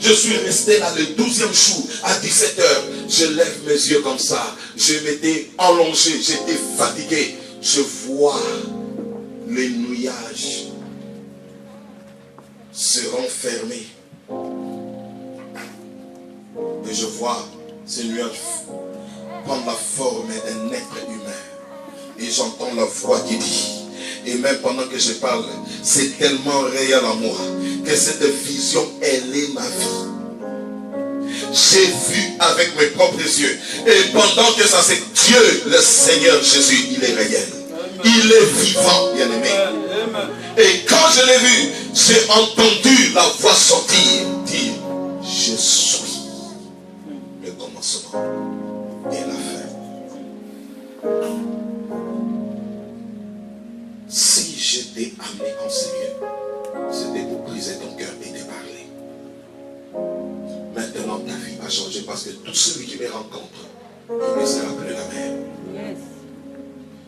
Speaker 1: Je suis resté là le 12e jour à 17h. Je lève mes yeux comme ça. Je m'étais allongé, j'étais fatigué. Je vois les nuages se renfermer. Et je vois ces nuages prendre la forme d'un être humain. Et j'entends la voix qui dit, Et même pendant que je parle, c'est tellement réel en moi que cette vision, elle est ma vie. J'ai vu avec mes propres yeux. Et pendant que ça c'est Dieu, le Seigneur Jésus, il est réel. Il est vivant, bien aimé. Et quand je l'ai vu, j'ai entendu la voix sortir, dire, je suis le commencement et la fin. Si je t'ai amené en ce lieu, c'était pour briser ton cœur et te parler. Maintenant, ta vie va changer parce que tout celui qui me rencontre, il ne sera plus la même.
Speaker 3: Yes.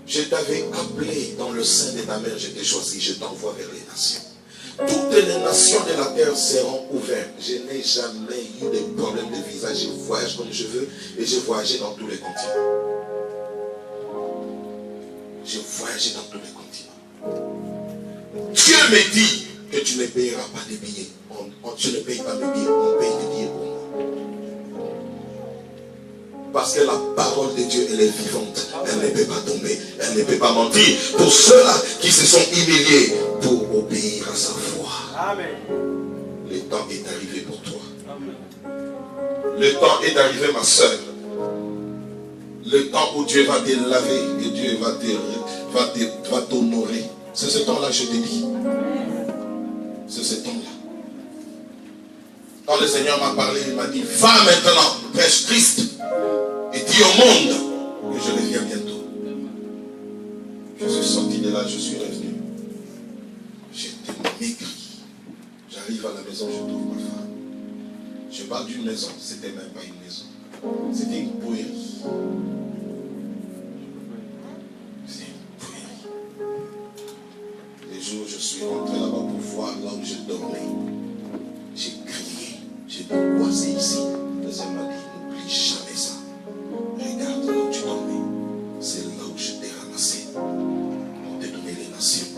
Speaker 1: Je t'avais appelé dans le sein de ta mère, je t'ai choisi, je t'envoie vers les nations. Toutes les nations de la terre seront ouvertes. Je n'ai jamais eu de problème de visa. Je voyage comme je veux et j'ai voyagé dans tous les continents. J'ai voyagé dans tous les continents. Dieu me dit que tu ne payeras pas de billets. Tu ne payes pas mes billets, on paye des billets pour moi. Parce que la parole de Dieu, elle est vivante. Elle ne peut pas tomber. Elle ne peut pas mentir. Pour ceux-là qui se sont humiliés pour obéir à sa voix.
Speaker 2: Amen.
Speaker 1: Le temps est arrivé pour toi.
Speaker 2: Amen.
Speaker 1: Le temps est arrivé, ma soeur. Le temps où Dieu va te laver et Dieu va t'honorer. C'est ce temps-là, je te dis. C'est ce temps-là. Quand le Seigneur m'a parlé, il m'a dit, va maintenant, prêche Christ. Et dis au monde que je reviens bientôt. Je suis sorti de là, je suis revenu. J'étais maigri. J'arrive à la maison, je trouve ma femme. Je parle d'une maison, c'était même pas une maison. C'était une bouillerie. C'était une bouillerie. Les jours où je suis rentré là-bas pour voir là où je dormais, j'ai crié. J'ai dit, quoi c'est ici? Le Seigneur m'a dit, n'oublie jamais ça. Regarde là où tu dormais. C'est là où je t'ai ramassé pour te donner les nations.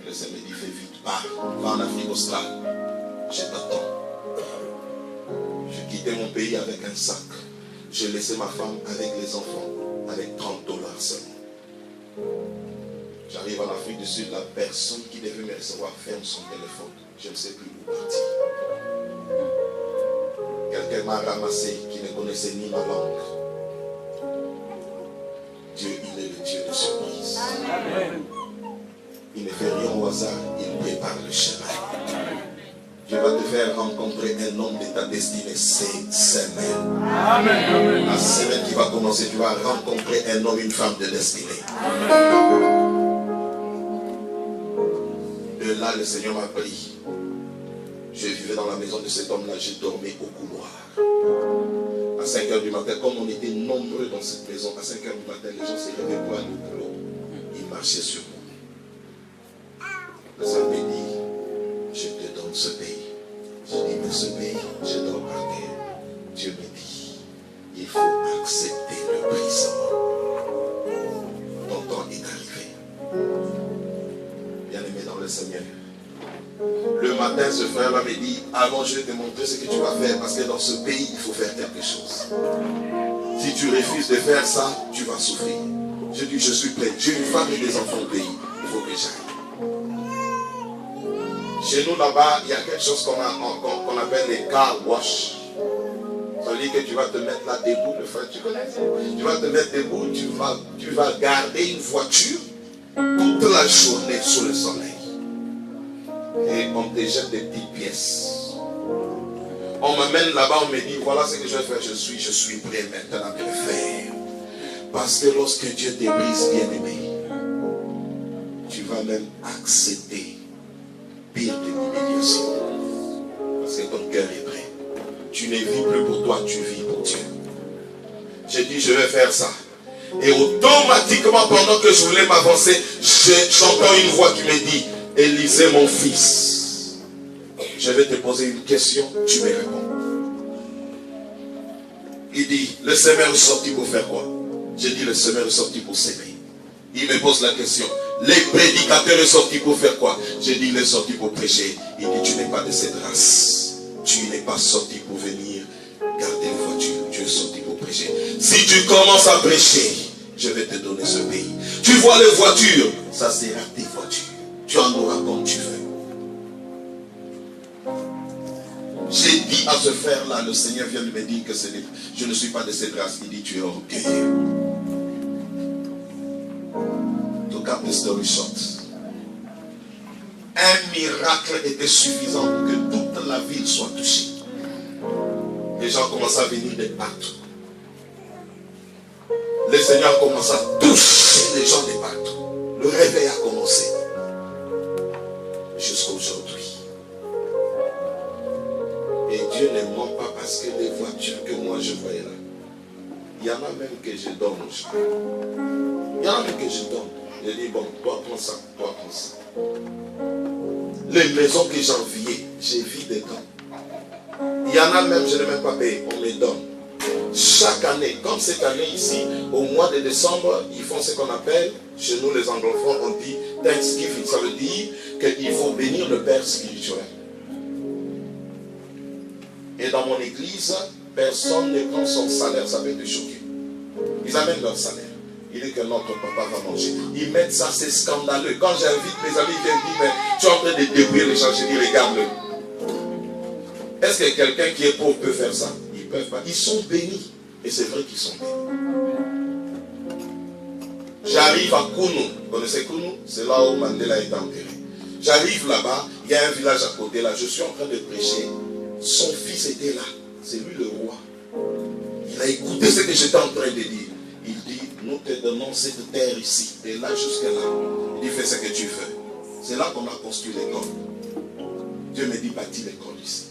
Speaker 1: Le Seigneur me dit, fais vite, va en Afrique australe. Je t'attends. Je quittais mon pays avec un sac. J'ai laissé ma femme avec les enfants, avec $30 seulement. J'arrive en Afrique du Sud, la personne qui devait me recevoir ferme son téléphone. Je ne sais plus où partir. Quelqu'un m'a ramassé qui ne connaissait ni ma langue. Dieu, il est le Dieu de surprise.
Speaker 2: Amen.
Speaker 1: Il ne fait rien au hasard, il prépare le chemin. Dieu va te faire rencontrer un homme de ta destinée cette semaine.
Speaker 2: Amen.
Speaker 1: La semaine qui va commencer, tu vas rencontrer un homme, une femme de destinée. De là, le Seigneur m'a pris. Je vivais dans la maison de cet homme-là, je dormais au couloir. À 5 h du matin, comme on était nombreux dans cette maison, à 5 h du matin, les gens se levaient pour aller au boulot. Ils marchaient sur moi. Le Seigneur me dit, je te donne ce pays. Je dis, mais ce pays, je dors par terre. Dieu me dit, il faut accepter le brisement. Ton temps est arrivé. Bien-aimé dans le Seigneur. Le matin, ce frère-là me dit, avant je vais te montrer ce que tu vas faire, parce que dans ce pays, il faut faire quelque chose. Si tu refuses de faire ça, tu vas souffrir. Je dis, je suis prêt. J'ai une femme et des enfants au pays. Il faut que j'aille. Chez nous là-bas, il y a quelque chose qu'on appelle les car wash. Ça veut dire que tu vas te mettre là debout, le frère, tu connais ça? Tu vas te mettre debout, tu vas garder une voiture toute la journée sous le soleil. Et on te jette des petites pièces. On m'amène là-bas, on me dit, voilà ce que je vais faire, je suis prêt maintenant de le faire. Parce que lorsque Dieu te brise, bien-aimé, tu vas même accepter pire de l'humiliation. Parce que ton cœur est prêt. Tu ne vis plus pour toi, tu vis pour Dieu. J'ai dit, je vais faire ça. Et automatiquement, pendant que je voulais m'avancer, j'entends une voix qui me dit, Élisée, mon fils, je vais te poser une question, tu me réponds. Il dit, le semeur est sorti pour faire quoi? J'ai dit, le semeur est sorti pour s'aimer. Il me pose la question, les prédicateurs sont sortis pour faire quoi? J'ai dit, il est sorti pour prêcher. Il dit, tu n'es pas de cette race. Tu n'es pas sorti pour venir garder une voiture. Tu es sorti pour prêcher. Si tu commences à prêcher, je vais te donner ce pays. Tu vois les voitures, ça sera tes voitures. Tu en auras comme tu veux. J'ai dit à ce frère-là, le Seigneur vient de me dire que je ne suis pas de cette race. Il dit, tu es orgueilleux. To cut the story short, un miracle était suffisant pour que toute la ville soit touchée. Les gens commencent à venir de partout. Le Seigneur commence à toucher les gens de partout. Le réveil a commencé. Jusqu'à aujourd'hui. Et Dieu ne ment pas parce que les voitures que moi je voyais là, il y en a même que je donne aux gens. Il y en a même que je donne. Je dis, bon, toi prends ça, toi prends ça. Les maisons que j'enviais, j'ai vu dedans. Il y en a même, je n'ai même pas payé, on les donne. Chaque année, comme cette année ici, au mois de décembre, ils font ce qu'on appelle, chez nous les anglophones, on dit Thanksgiving. Ça veut dire qu'il faut bénir le Père spirituel. Et dans mon église, personne ne prend son salaire, ça peut te choquer. Ils amènent leur salaire. Il dit que notre papa va manger. Ils mettent ça, c'est scandaleux. Quand j'invite mes amis, ils viennent dire, mais tu es en train de débrouiller les gens. Je dis, regarde-le. Est-ce que quelqu'un qui est pauvre peut faire ça? Ils ne peuvent pas. Ils sont bénis. Et c'est vrai qu'ils sont bénis. J'arrive à Kounou. Vous connaissez Kounou? C'est là où Mandela est enterré. J'arrive là-bas. Il y a un village à côté là. Je suis en train de prêcher. Son fils était là. C'est lui le roi. Il a écouté ce que j'étais en train de dire. Il dit, nous te donnons cette terre ici. Et là jusqu'à là. Il dit, fais ce que tu veux. C'est là qu'on a construit l'école. Dieu me dit, bâtis l'école ici.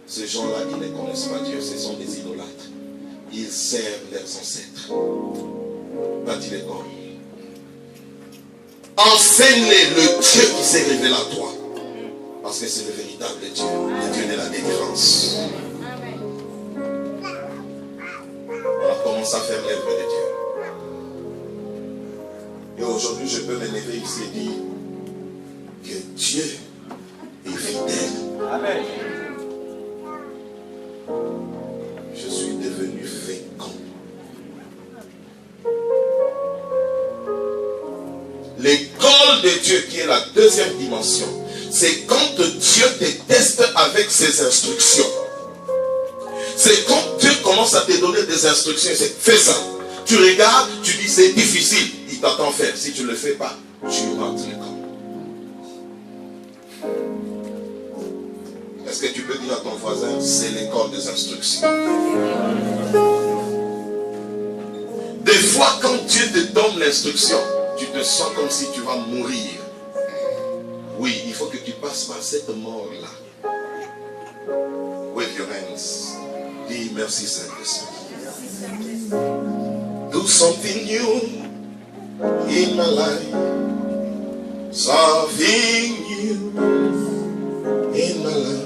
Speaker 1: Ces gens-là, ils ne connaissent pas Dieu. Ce sont des idolâtres. Ils servent leurs ancêtres. Bâtis l'école. Enseigne-les le Dieu qui s'est révélé à toi. Parce que c'est le véritable Dieu. Le Dieu de la délivrance. On a commencé à faire l'œuvre de Dieu. Et aujourd'hui, je peux me lever ici et dire que Dieu est fidèle.
Speaker 3: Amen.
Speaker 1: Je suis devenu fécond. L'école de Dieu, qui est la deuxième dimension, c'est quand Dieu te teste avec ses instructions. C'est quand Dieu commence à te donner des instructions. C'est fais ça. Tu regardes, tu dis c'est difficile. Il t'attend faire. Si tu ne le fais pas, tu rates l'école. Est-ce que tu peux dire à ton voisin, c'est l'école des instructions? Des fois, quand Dieu te donne l'instruction, tu te sens comme si tu vas mourir. Oui, il faut que tu passes par cette mort-là. Wave your hands. Dis merci Saint-Esprit. Do something new in my life. Something new in my life.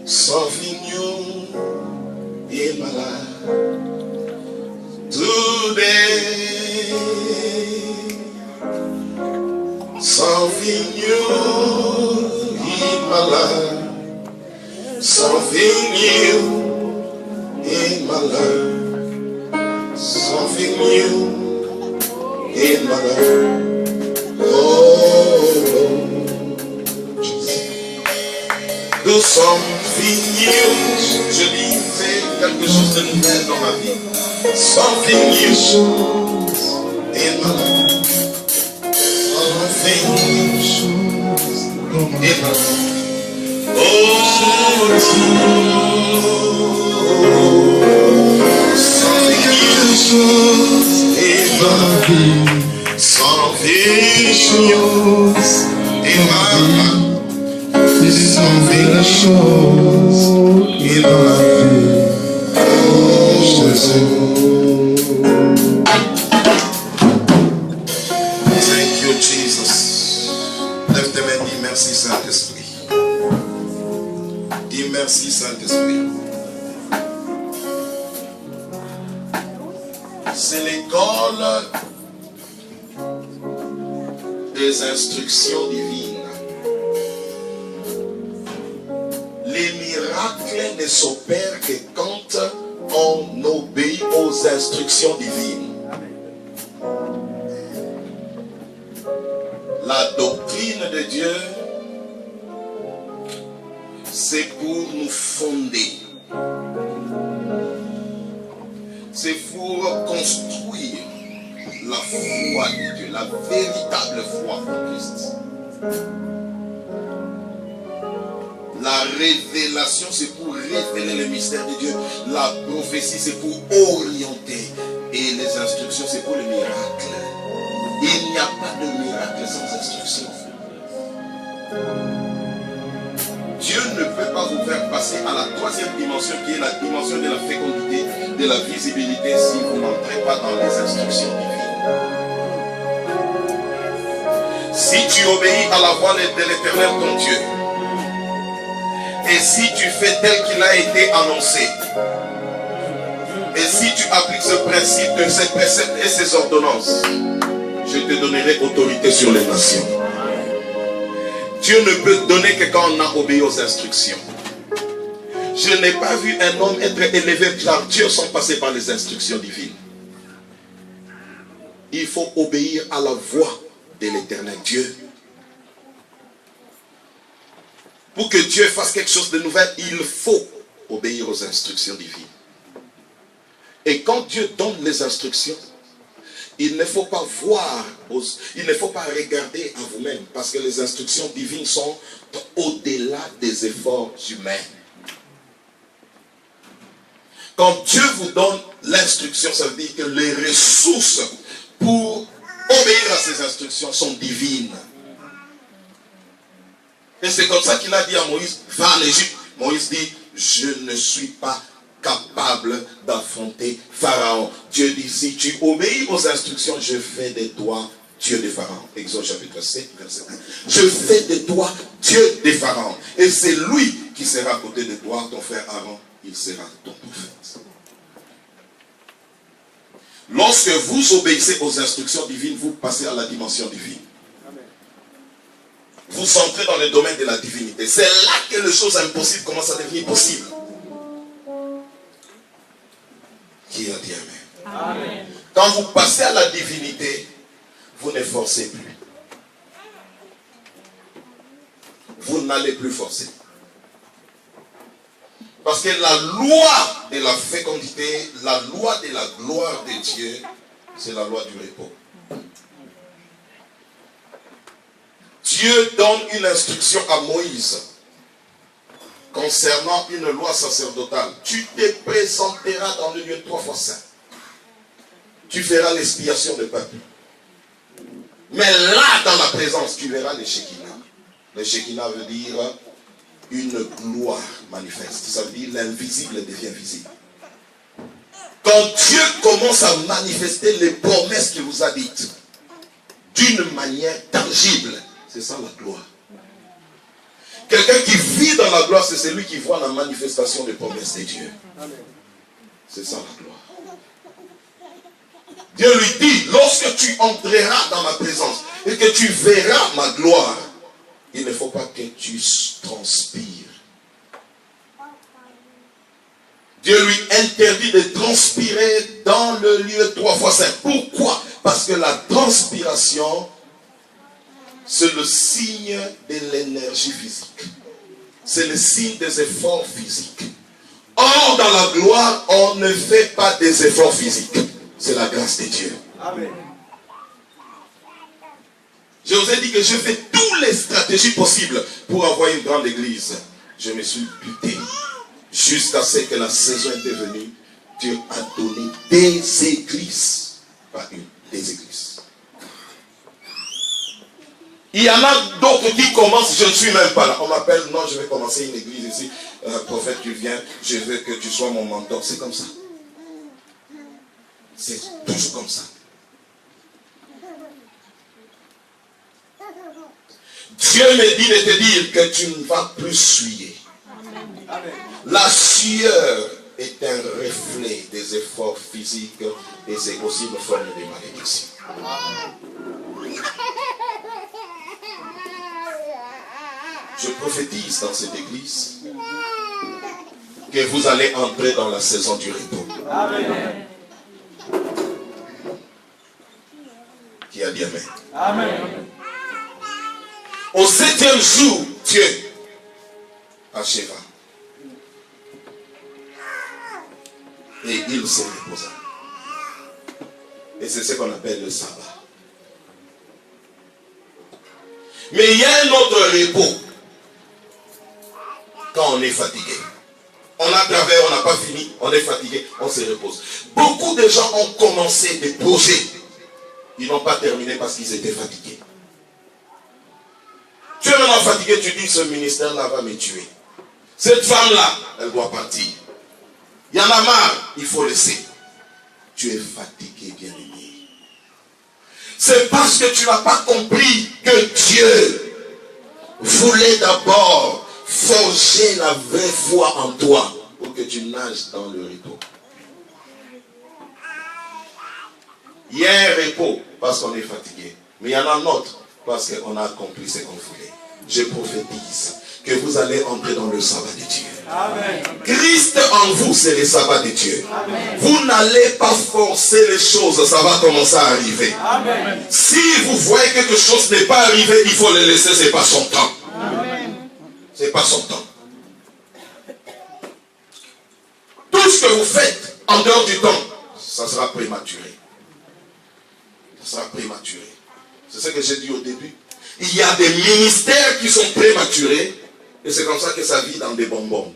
Speaker 1: Something new in my life. Today, something new in my life. Something new in my life. Something new in my life. Oh, Jesus. Do something new. Je dis, fais quelque chose de nouveau dans ma vie. Something new in my life. Something new in my life. Oh, something new in my life. Something new in my life. Something new in my life. Thank you, Jesus. Lève tes mains, dis merci Saint-Esprit. Dis merci Saint-Esprit. C'est l'école des instructions divines. Les miracles ne s'opèrent que quand on obéit aux instructions divines. Dieu, c'est pour nous fonder. C'est pour construire la foi de Dieu, la véritable foi en Christ. La révélation, c'est pour révéler le mystère de Dieu. La prophétie, c'est pour orienter. Et les instructions, c'est pour le miracle. Il n'y a pas de miracle sans instruction. Dieu ne peut pas vous faire passer à la troisième dimension, qui est la dimension de la fécondité, de la visibilité, si vous n'entrez pas dans les instructions divines. Si tu obéis à la voix de l'Éternel ton Dieu, et si tu fais tel qu'il a été annoncé, et si tu appliques ce principe de ces préceptes et ces ordonnances, je te donnerai autorité sur les nations. Dieu ne peut donner que quand on a obéi aux instructions. Je n'ai pas vu un homme être élevé car Dieu sans passer par les instructions divines. Il faut obéir à la voix de l'Éternel Dieu. Pour que Dieu fasse quelque chose de nouvel, il faut obéir aux instructions divines. Et quand Dieu donne les instructions, il ne faut pas voir, il ne faut pas regarder à vous-même, parce que les instructions divines sont au-delà des efforts humains. Quand Dieu vous donne l'instruction, ça veut dire que les ressources pour obéir à ces instructions sont divines. Et c'est comme ça qu'il a dit à Moïse, va en Égypte. Moïse dit, je ne suis pas capable d'affronter Pharaon. Dieu dit, si tu obéis aux instructions, je fais de toi Dieu de Pharaon. Exode chapitre 7, verset 1. Je fais de toi Dieu de Pharaon. Et c'est lui qui sera à côté de toi, ton frère Aaron, il sera ton prophète. Lorsque vous obéissez aux instructions divines, vous passez à la dimension divine. Vous entrez dans le domaine de la divinité. C'est là que les choses impossibles commencent à devenir possibles. Qui a dit amen? Amen. Quand vous passez à la divinité, vous ne forcez plus. Vous n'allez plus forcer. Parce que la loi de la fécondité, la loi de la gloire de Dieu, c'est la loi du repos. Dieu donne une instruction à Moïse concernant une loi sacerdotale. Tu te présenteras dans le lieu 3 fois saint. Tu feras l'expiation du peuple. Mais là, dans la présence, tu verras le Shekinah. Le Shekinah veut dire une gloire manifeste. Ça veut dire l'invisible devient visible. Quand Dieu commence à manifester les promesses qu'il vous a dites d'une manière tangible, c'est ça la gloire. Quelqu'un qui vit dans la gloire, c'est celui qui voit la manifestation des promesses de Dieu. C'est ça la gloire. Dieu lui dit, lorsque tu entreras dans ma présence et que tu verras ma gloire, il ne faut pas que tu transpires. Dieu lui interdit de transpirer dans le lieu 3 fois saint. Pourquoi? Parce que la transpiration, c'est le signe de l'énergie physique. C'est le signe des efforts physiques. Or, dans la gloire, on ne fait pas des efforts physiques. C'est la grâce de Dieu. Amen. Je vous ai dit que je fais toutes les stratégies possibles pour avoir une grande église. Je me suis buté jusqu'à ce que la saison était venue. Dieu a donné des églises. Pas une, des églises. Il y en a d'autres qui commencent, je ne suis même pas là. On m'appelle, non, je vais commencer une église ici. Prophète, tu viens, je veux que tu sois mon mentor. C'est comme ça. C'est toujours comme ça. Dieu me dit de te dire que tu ne vas plus suer. Amen. La sueur est un reflet des efforts physiques et c'est aussi une forme de malédiction. Je prophétise dans cette église que vous allez entrer dans la saison du repos. Amen. Qui a dit amen? Amen. Au 7e jour, Dieu acheva. Et il se reposa. Et c'est ce qu'on appelle le sabbat. Mais il y a un autre repos. Quand on est fatigué. On a travaillé, on n'a pas fini, on est fatigué, on se repose. Beaucoup de gens ont commencé des projets. Ils n'ont pas terminé parce qu'ils étaient fatigués. Tu es maintenant fatigué, tu dis ce ministère-là va me tuer. Cette femme-là, elle doit partir. Il y en a marre, il faut laisser. Tu es fatigué, bien-aimé. C'est parce que tu n'as pas compris que Dieu voulait d'abord forger la vraie foi en toi pour que tu nages dans le repos. Il y a un repos parce qu'on est fatigué. Mais il y en a un autre parce qu'on a accompli ce qu'on voulait. Je prophétise que vous allez entrer dans le sabbat de Dieu.
Speaker 2: Amen.
Speaker 1: Christ en vous, c'est le sabbat de Dieu.
Speaker 2: Amen.
Speaker 1: Vous n'allez pas forcer les choses, ça va commencer à arriver.
Speaker 2: Amen.
Speaker 1: Si vous voyez que quelque chose n'est pas arrivé, il faut le laisser, ce n'est pas son temps. Ce n'est pas son temps. Tout ce que vous faites en dehors du temps, ça sera prématuré. Ça sera prématuré. C'est ce que j'ai dit au début. Il y a des ministères qui sont prématurés et c'est comme ça que ça vit dans des bonbons.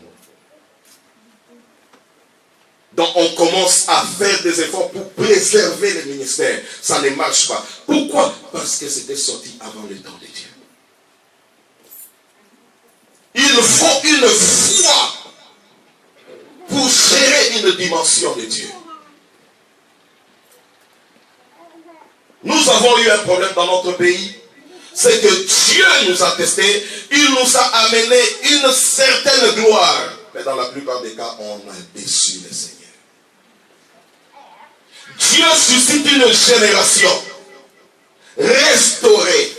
Speaker 1: Donc on commence à faire des efforts pour préserver les ministères. Ça ne marche pas. Pourquoi? Parce que c'était sorti avant le temps de Dieu. Il faut une foi pour gérer une dimension de Dieu. Nous avons eu un problème dans notre pays. C'est que Dieu nous a testés. Il nous a amené une certaine gloire. Mais dans la plupart des cas, on a déçu le Seigneur. Dieu suscite une génération restaurée,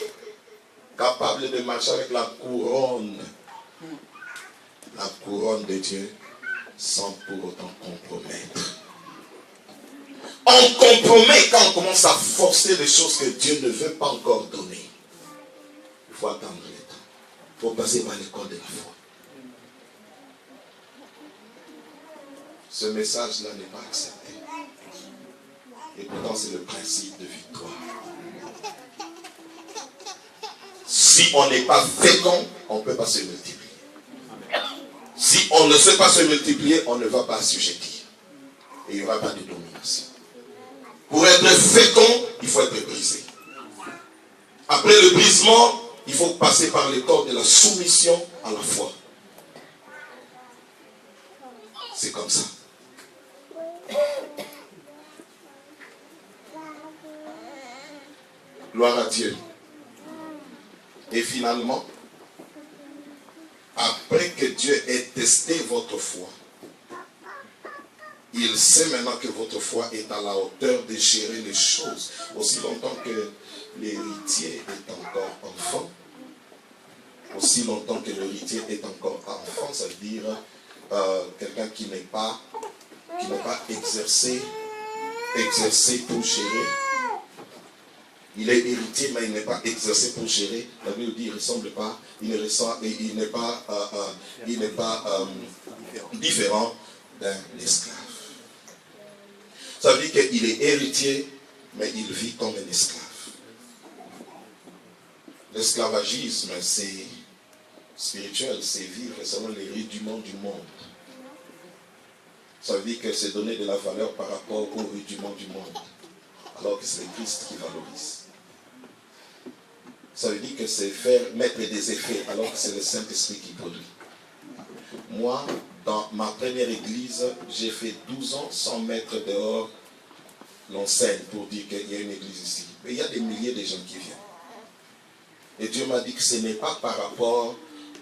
Speaker 1: capable de marcher avec la couronne de Dieu, sans pour autant compromettre. On compromet quand on commence à forcer des choses que Dieu ne veut pas encore donner. Il faut attendre le temps. Il faut passer par l'école de la foi. Ce message-là n'est pas accepté. Et pourtant, c'est le principe de victoire. Si on n'est pas fécond, on ne peut pas se multiplier. Si on ne sait pas se multiplier, on ne va pas assujettir. Et il n'y aura pas de domination. Pour être fécond, il faut être brisé. Après le brisement, il faut passer par l'école de la soumission à la foi. C'est comme ça. Gloire à Dieu. Et finalement, après que Dieu ait testé votre foi, il sait maintenant que votre foi est à la hauteur de gérer les choses. Aussi longtemps que l'héritier est encore enfant, aussi longtemps que l'héritier est encore enfant, ça veut dire quelqu'un qui n'est pas exercé pour gérer. Il est héritier, mais il n'est pas exercé pour gérer. La Bible dit, il ne ressemble pas, il n'est pas différent d'un esclave. Ça veut dire qu'il est héritier, mais il vit comme un esclave. L'esclavagisme, c'est spirituel, c'est vivre selon les rudiments du monde. Ça veut dire que c'est donner de la valeur par rapport aux rudiments du monde, alors que c'est le Christ qui valorise. Ça veut dire que c'est mettre des effets, alors que c'est le Saint-Esprit qui produit. Moi, dans ma première église, j'ai fait 12 ans sans mettre dehors l'enseigne pour dire qu'il y a une église ici. Mais il y a des milliers de gens qui viennent. Et Dieu m'a dit que ce n'est pas par rapport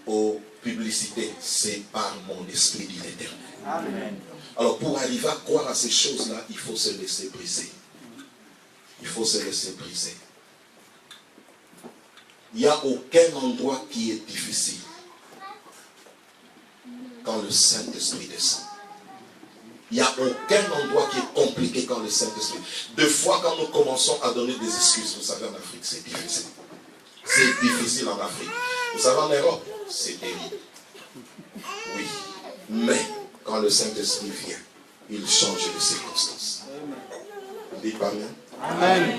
Speaker 1: aux publicités, c'est par mon esprit dit l'Éternel. Amen. Alors pour arriver à croire à ces choses-là, il faut se laisser briser. Il faut se laisser briser. Il n'y a aucun endroit qui est difficile quand le Saint-Esprit descend. Il n'y a aucun endroit qui est compliqué quand le Saint-Esprit. Des fois, quand nous commençons à donner des excuses, vous savez, en Afrique, c'est difficile. C'est difficile en Afrique. Vous savez, en Europe, c'est terrible. Oui. Mais, quand le Saint-Esprit vient, il change les circonstances. Dites pas Amen.
Speaker 2: Amen.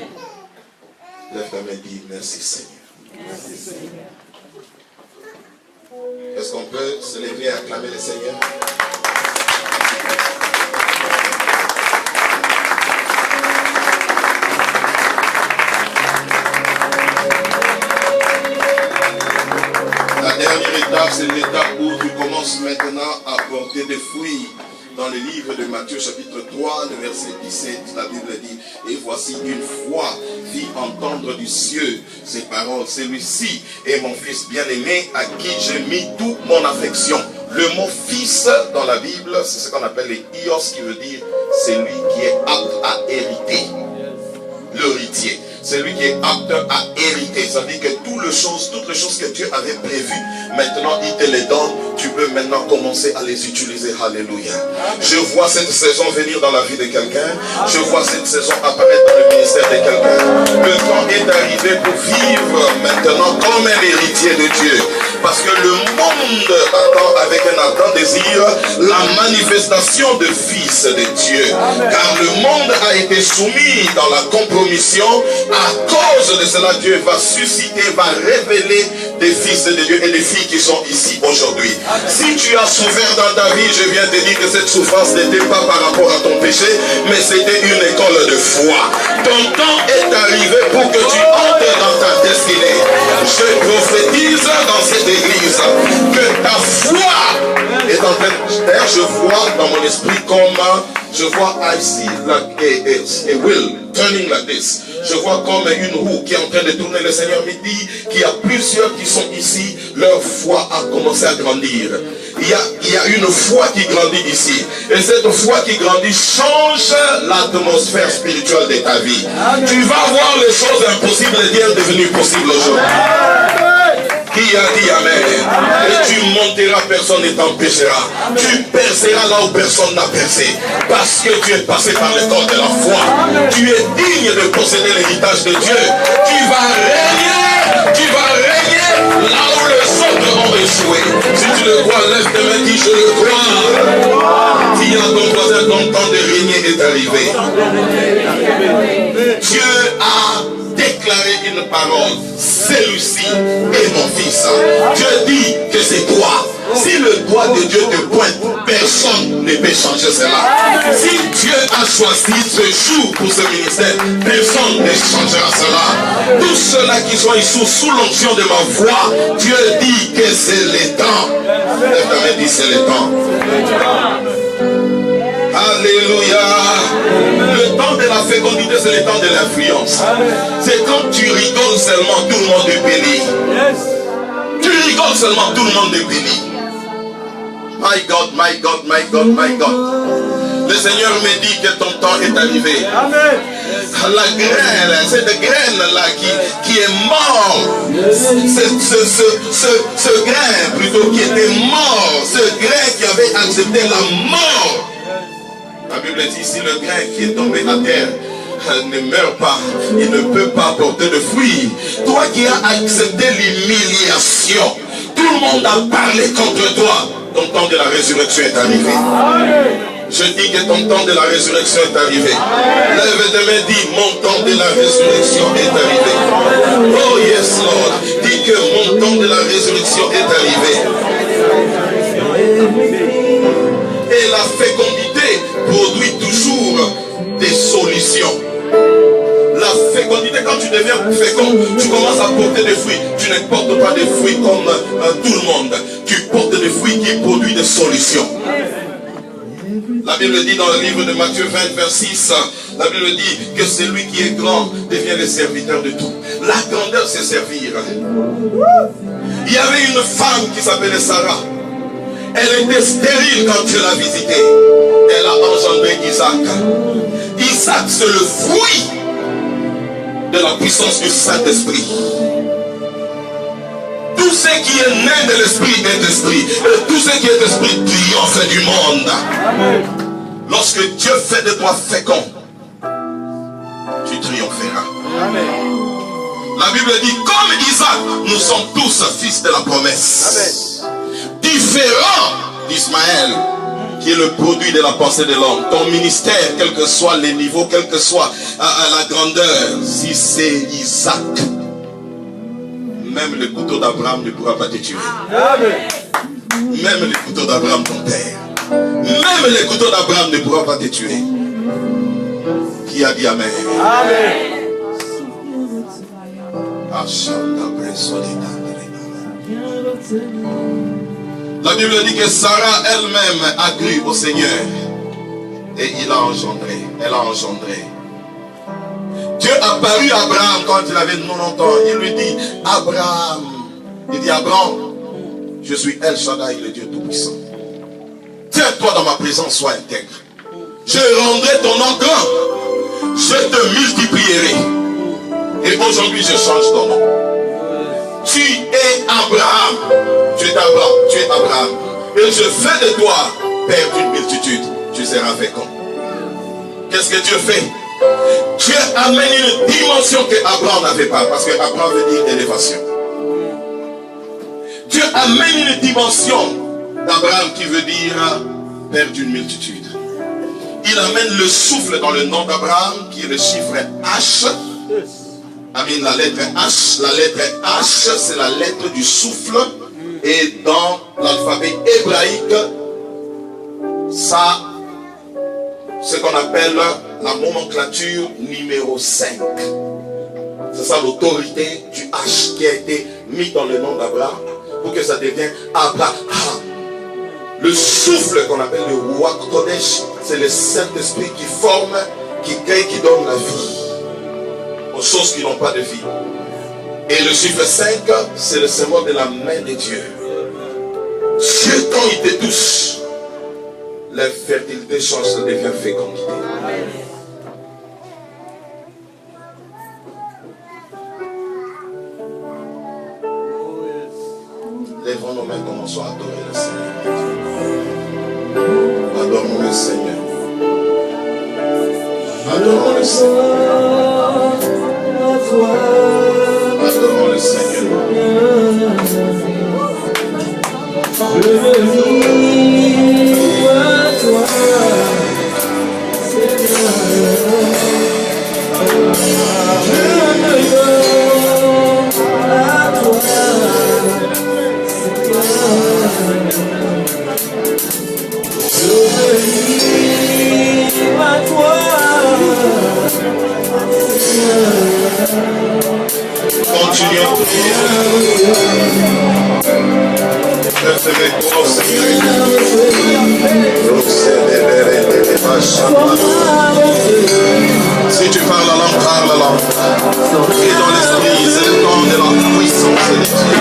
Speaker 1: Lève ta main et dis merci Seigneur.
Speaker 3: Merci Seigneur.
Speaker 1: Est-ce qu'on peut se lever et acclamer le Seigneur? La dernière étape, c'est l'étape où tu commences maintenant à porter des fruits. Dans le livre de Matthieu chapitre 3, le verset 17, la Bible dit, et voici une foi fit entendre du ciel ces paroles, celui-ci est mon fils bien-aimé à qui j'ai mis toute mon affection. Le mot fils dans la Bible, c'est ce qu'on appelle les ios, qui veut dire celui qui est apte à hériter, l'héritier. Celui qui est apte à hériter, ça veut dire que toutes les choses que Dieu avait prévues, maintenant il te les donne, tu peux maintenant commencer à les utiliser. Alléluia. Je vois cette saison venir dans la vie de quelqu'un, je vois cette saison apparaître dans le ministère de quelqu'un. Le temps est arrivé pour vivre maintenant comme un héritier de Dieu. Parce que le monde attend avec un ardent désir la manifestation de fils de Dieu. Car le monde a été soumis dans la compromission. À cause de cela, Dieu va susciter, va révéler des fils de Dieu et des filles qui sont ici aujourd'hui. Si tu as souffert dans ta vie, je viens te dire que cette souffrance n'était pas par rapport à ton péché, mais c'était une école de foi. Ton temps est arrivé pour que tu entres dans ta destinée. Je prophétise dans cette église que ta foi est en train. D'ailleurs, je vois dans mon esprit comme je vois I see like a wheel turning like this. Je vois comme une roue qui est en train de tourner. Le Seigneur me dit qu'il y a plusieurs qui sont ici, leur foi a commencé à grandir. Il y a une foi qui grandit ici. Et cette foi qui grandit change l'atmosphère spirituelle de ta vie. Tu vas voir les choses impossibles et bien devenues possibles aujourd'hui. Qui a dit Amen? Et tu monteras, personne ne t'empêchera. Tu perceras là où personne n'a percé. Parce que tu es passé par le corps de la foi. Tu es digne de posséder l'héritage de Dieu. Tu vas régner là où les autres ont échoué. Si tu le crois, lève tes mains, dis je le crois. Dis à ton voisin, ton temps de régner est arrivé. Dieu a déclaré une parole. Celui-ci est mon fils. Dieu dit que c'est toi. Si le doigt de Dieu te pointe, personne ne peut changer cela. Si Dieu a choisi ce jour pour ce ministère, personne ne changera cela. Tous ceux-là qui sont ici sous l'onction de ma voix, Dieu dit que c'est le temps. L'Éternel dit c'est le temps. Alléluia. Le temps de la fécondité, c'est le temps de l'influence. C'est quand tu rigoles seulement, tout le monde est béni. Tu rigoles seulement, tout le monde est béni. My God, my God, my God, my God. Le Seigneur me dit que ton temps est arrivé. Amen. La graine, cette graine-là qui est mort, ce grain plutôt qui était mort, ce grain qui avait accepté la mort. La Bible dit ici, le grain qui est tombé à terre ne meurt pas, il ne peut pas porter de fruits. Toi qui as accepté l'humiliation, tout le monde a parlé contre toi, ton temps de la résurrection est arrivé. Je dis que ton temps de la résurrection est arrivé. Lève tes mains, dis mon temps de la résurrection est arrivé. Oh yes Lord, dis que mon temps de la résurrection est arrivé. Et la fécondité produit toujours des solutions. La fécondité, quand tu deviens fécond, tu commences à porter des fruits. Tu ne portes pas des fruits comme tout le monde. Tu portes des fruits qui produisent des solutions. La Bible dit dans le livre de Matthieu 20, verset 6, la Bible dit que celui qui est grand devient le serviteur de tout. La grandeur, c'est servir. Il y avait une femme qui s'appelait Sarah. Elle était stérile quand Dieu l'a visitée. Elle a engendré Isaac. Isaac, c'est le fruit de la puissance du Saint-Esprit. Tout ce qui est né de l'Esprit est Esprit. Et tout ce qui est Esprit triomphe du monde. Amen. Lorsque Dieu fait de toi fécond, tu triompheras. Amen. La Bible dit, comme Isaac, nous sommes tous fils de la promesse. Différents d'Ismaël, qui est le produit de la pensée de l'homme. Ton ministère, quel que soit les niveaux, quelle que soit la grandeur, si c'est Isaac, même le couteau d'Abraham ne pourra pas te tuer. Même le couteau d'Abraham, ton père. Même le couteau d'Abraham ne pourra pas te tuer. Qui a dit Amen? Amen. La Bible dit que Sarah elle-même a cru au Seigneur et il a engendré. Elle a engendré. Dieu a apparu à Abraham quand il avait 90 ans. Il lui dit, Abraham, il dit, Abraham, je suis El Shaddai, le Dieu Tout-Puissant. Tiens-toi dans ma présence, sois intègre. Je rendrai ton nom grand. Je te multiplierai. Et aujourd'hui, je change ton nom. Tu es Abraham. Tu es Abraham. Tu es Abraham. Et je fais de toi père d'une multitude. Tu seras fécond. Qu'est-ce que Dieu fait? Dieu amène une dimension que Abraham n'avait pas. Parce que Abraham veut dire élévation. Dieu amène une dimension d'Abraham qui veut dire père d'une multitude. Il amène le souffle dans le nom d'Abraham qui est le chiffre H. Amène la lettre H. La lettre H, c'est la lettre du souffle. Et dans l'alphabet hébraïque, ça, ce qu'on appelle la nomenclature numéro 5. C'est ça l'autorité du H qui a été mis dans le nom d'Abraham pour que ça devienne Abraham. Le souffle qu'on appelle le Ruach Kodesh, c'est le Saint-Esprit qui forme, qui crée, qui donne la vie aux choses qui n'ont pas de vie. Et le chiffre 5, c'est le symbole de la main de Dieu. Dieu, quand il te touche, la fertilité change, ça devient fécondité. Lèvons nos mains, commençons à adorer le Seigneur. Adorons le Seigneur. Adorons le Seigneur. Adorons le Seigneur. Je veux vivre à toi, Seigneur. Je me donne à toi, Seigneur. Je veux vivre à toi, continuons de si tu parles la langue, parle la langue. Et dans l'esprit, c'est le temps de la puissance de Dieu.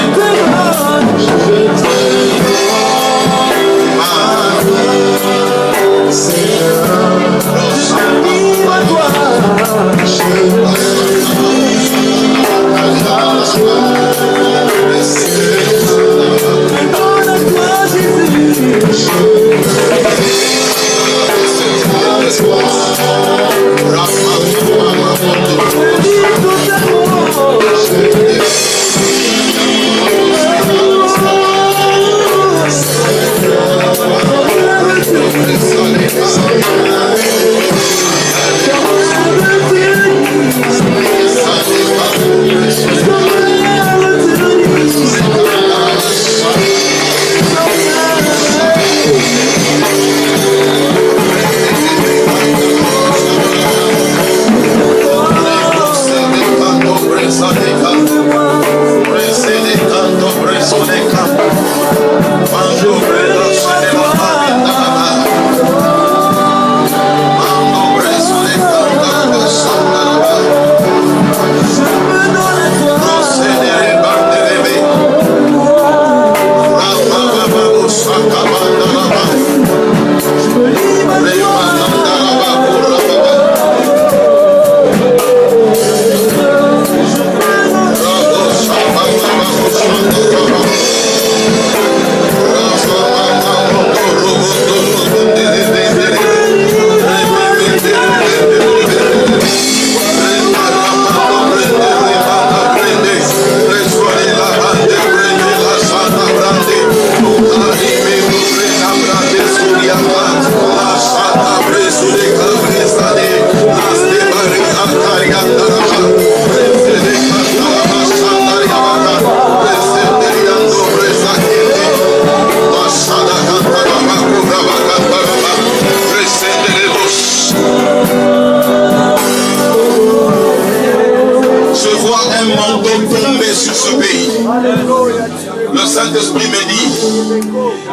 Speaker 1: Saint-Esprit me dit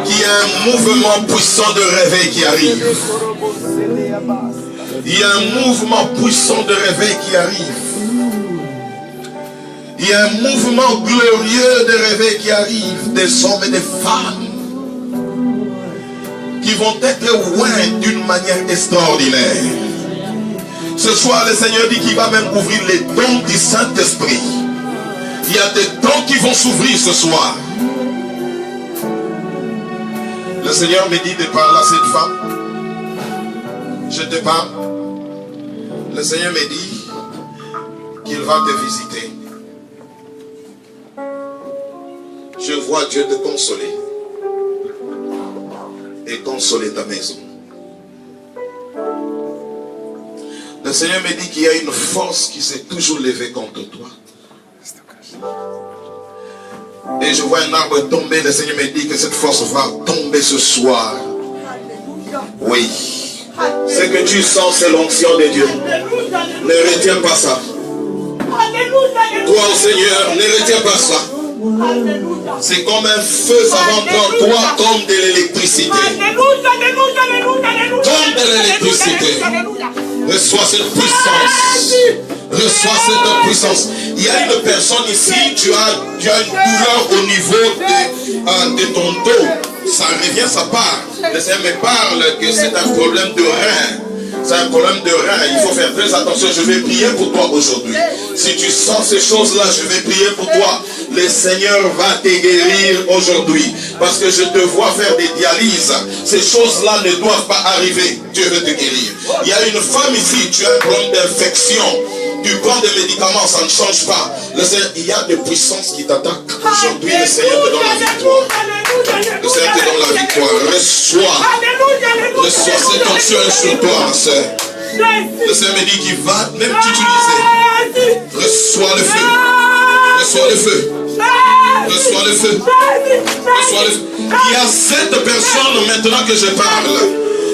Speaker 1: qu'il y a un mouvement puissant de réveil qui arrive. Il y a un mouvement puissant de réveil qui arrive. Il y a un mouvement glorieux de réveil qui arrive. Des hommes et des femmes qui vont être loin d'une manière extraordinaire. Ce soir, le Seigneur dit qu'il va même ouvrir les dons du Saint-Esprit. Il y a des dons qui vont s'ouvrir ce soir. Le Seigneur me dit de parler à cette femme. Je te parle. Le Seigneur me dit qu'il va te visiter. Je vois Dieu te consoler et consoler ta maison. Le Seigneur me dit qu'il y a une force qui s'est toujours levée contre toi. Et je vois un arbre tomber. Le Seigneur me dit que cette force va tomber ce soir. Oui. Ce que tu sens, c'est l'onction de Dieu. Ne retiens pas ça. Toi, au Seigneur, ne retiens pas ça. C'est comme un feu, ça va entrer en toi comme de l'électricité. Comme de l'électricité. Reçois cette puissance. Reçois cette puissance. Il y a une personne ici, tu as une douleur au niveau de ton dos. Ça revient, ça part. Le Seigneur me parle que c'est un problème de rein. C'est un problème de rein. Il faut faire très attention. Je vais prier pour toi aujourd'hui. Si tu sens ces choses-là, je vais prier pour toi. Le Seigneur va te guérir aujourd'hui. Parce que je te vois faire des dialyses. Ces choses-là ne doivent pas arriver. Dieu veut te guérir. Il y a une femme ici, tu as un problème d'infection. Tu prends des médicaments, ça ne change pas. Le Seigneur, il y a des puissances qui t'attaquent. Aujourd'hui, le Seigneur te donne la victoire. Le Seigneur te donne la victoire. Reçois cette onction sur toi, sœur. Le Seigneur me dit qu'il va même t'utiliser. Reçois le feu. Reçois le feu. Reçois le feu. Reçois le feu. Il y a 7 personnes maintenant que je parle.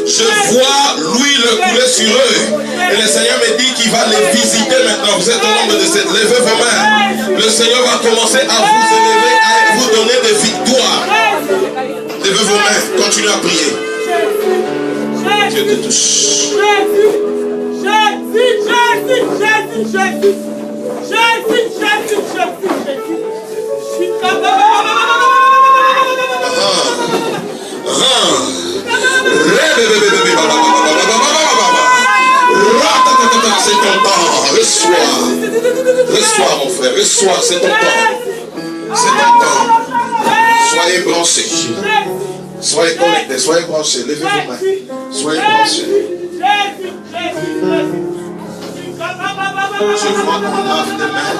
Speaker 1: Je vois l'huile couler sur eux. Et le Seigneur me dit qu'il va les visiter maintenant. Vous êtes au nombre de 7. Levez vos mains. Le Seigneur va commencer à vous élever, à vous donner des victoires. Levez vos mains. Continuez à prier. Dieu te touche. C'est ton temps. Reçois mon frère. Reçois, c'est ton temps. C'est ton temps. Soyez branchés. Soyez connectés, soyez branchés. Levez vos mains. Soyez branchés. Je vois qu'on lave des mains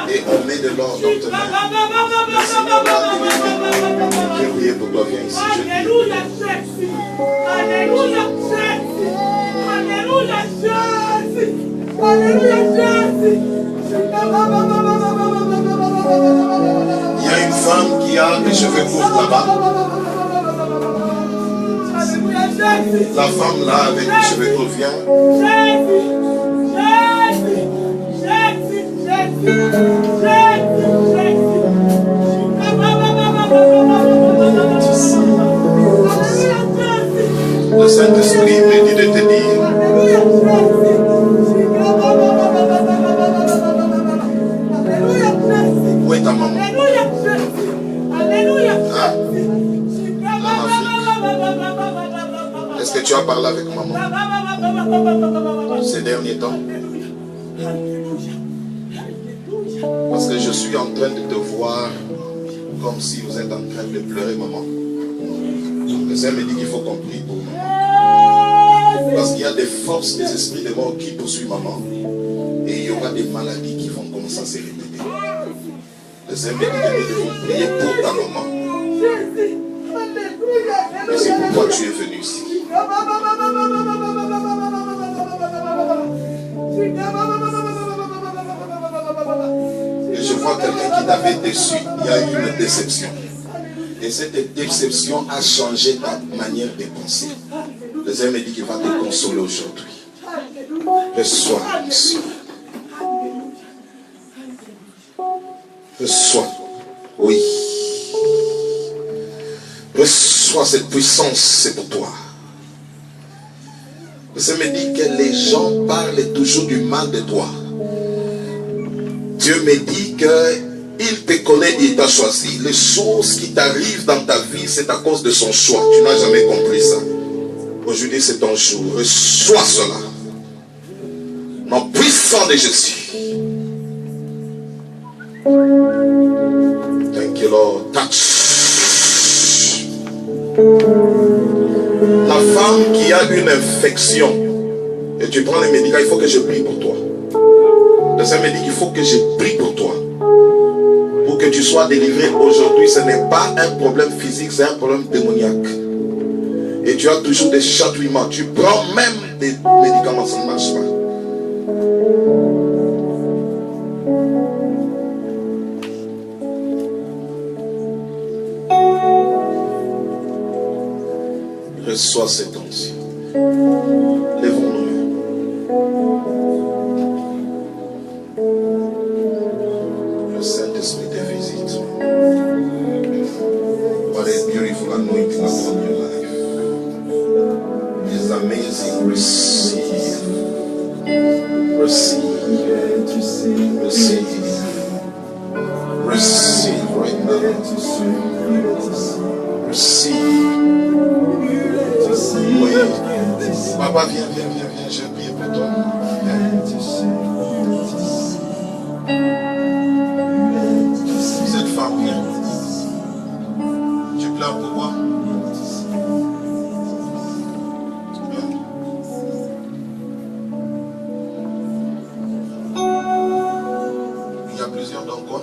Speaker 1: et on met de l'or dans tes mains. Je vais prier pour toi, viens ici.
Speaker 3: Alléluia, Jésus. Alléluia, Jésus. Alléluia, Jésus. Alléluia, Jésus.
Speaker 1: Il y a une femme qui a des cheveux courts là-bas. La femme là avec les cheveux courts vient. Le Saint-Esprit me dit de te dire. Où est ta maman? Hein? Est-ce que tu as parlé avec maman ces derniers temps? Parce que je suis en train de te voir comme si vous êtes en train de pleurer, maman. Le Seigneur me dit qu'il faut qu'on prie pour maman. Parce qu'il y a des forces, des esprits de mort qui poursuivent maman. Et il y aura des maladies qui vont commencer à se répéter. Le Seigneur me dit que nous devons prier pour ta maman. Et c'est pourquoi tu es venu ici. Et je vois quelqu'un qui t'avait déçu. Il y a eu une déception. Et cette déception a changé ta manière de penser. Le Seigneur me dit qu'il va te consoler aujourd'hui. Reçois l'onction. Reçois. Oui. Reçois cette puissance, c'est pour toi. Ça me dit que les gens parlent toujours du mal de toi. Dieu me dit qu'il te connaît et il t'a choisi. Les choses qui t'arrivent dans ta vie, c'est à cause de son choix. Tu n'as jamais compris ça. Aujourd'hui, c'est ton jour. Reçois cela. Nom puissant de Jésus. Thank you, Lord. Touch. La femme qui a une infection et tu prends les médicaments, il faut que je prie pour toi. Le Seigneur me dit qu'il faut que je prie pour toi. Pour que tu sois délivré aujourd'hui. Ce n'est pas un problème physique, c'est un problème démoniaque. Et tu as toujours des chatouillements. Tu prends même des médicaments, ça ne marche pas. Reçois cette onction. Lèvons-nous. Le Saint-Esprit te visite. What a beautiful anointing upon your life. It's amazing. Receive. Receive. Receive. Receive right now. Receive. Oui. Papa, viens, je prie pour toi. Cette femme, viens. Tu pleures pourquoi? Il y a plusieurs dans quoi?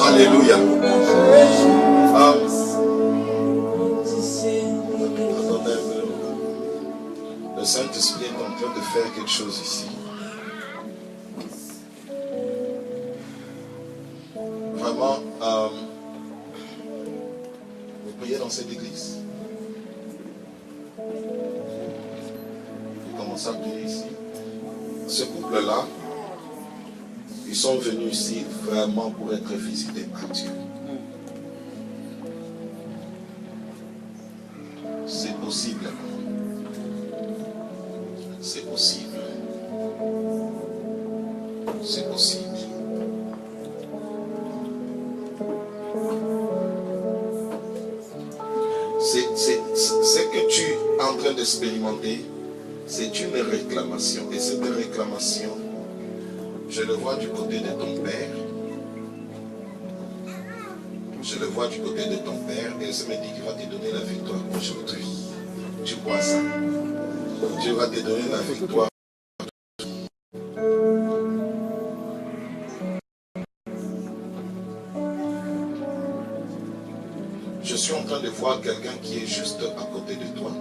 Speaker 1: Alléluia. Le Saint-Esprit est en train de faire quelque chose ici. Vraiment, vous priez dans cette église. Vous commencez à prier ici. Ce couple-là, ils sont venus ici vraiment pour être visités par Dieu. C'est possible. C'est possible. C'est possible. Ce que tu es en train d'expérimenter, c'est une réclamation. Et cette réclamation, je le vois du côté de ton père. Je le vois du côté de ton père. Et ça me dit qu'il va te donner la victoire aujourd'hui. Tu vois ça? Dieu va te donner la victoire. Je suis en train de voir quelqu'un qui est juste à côté de toi.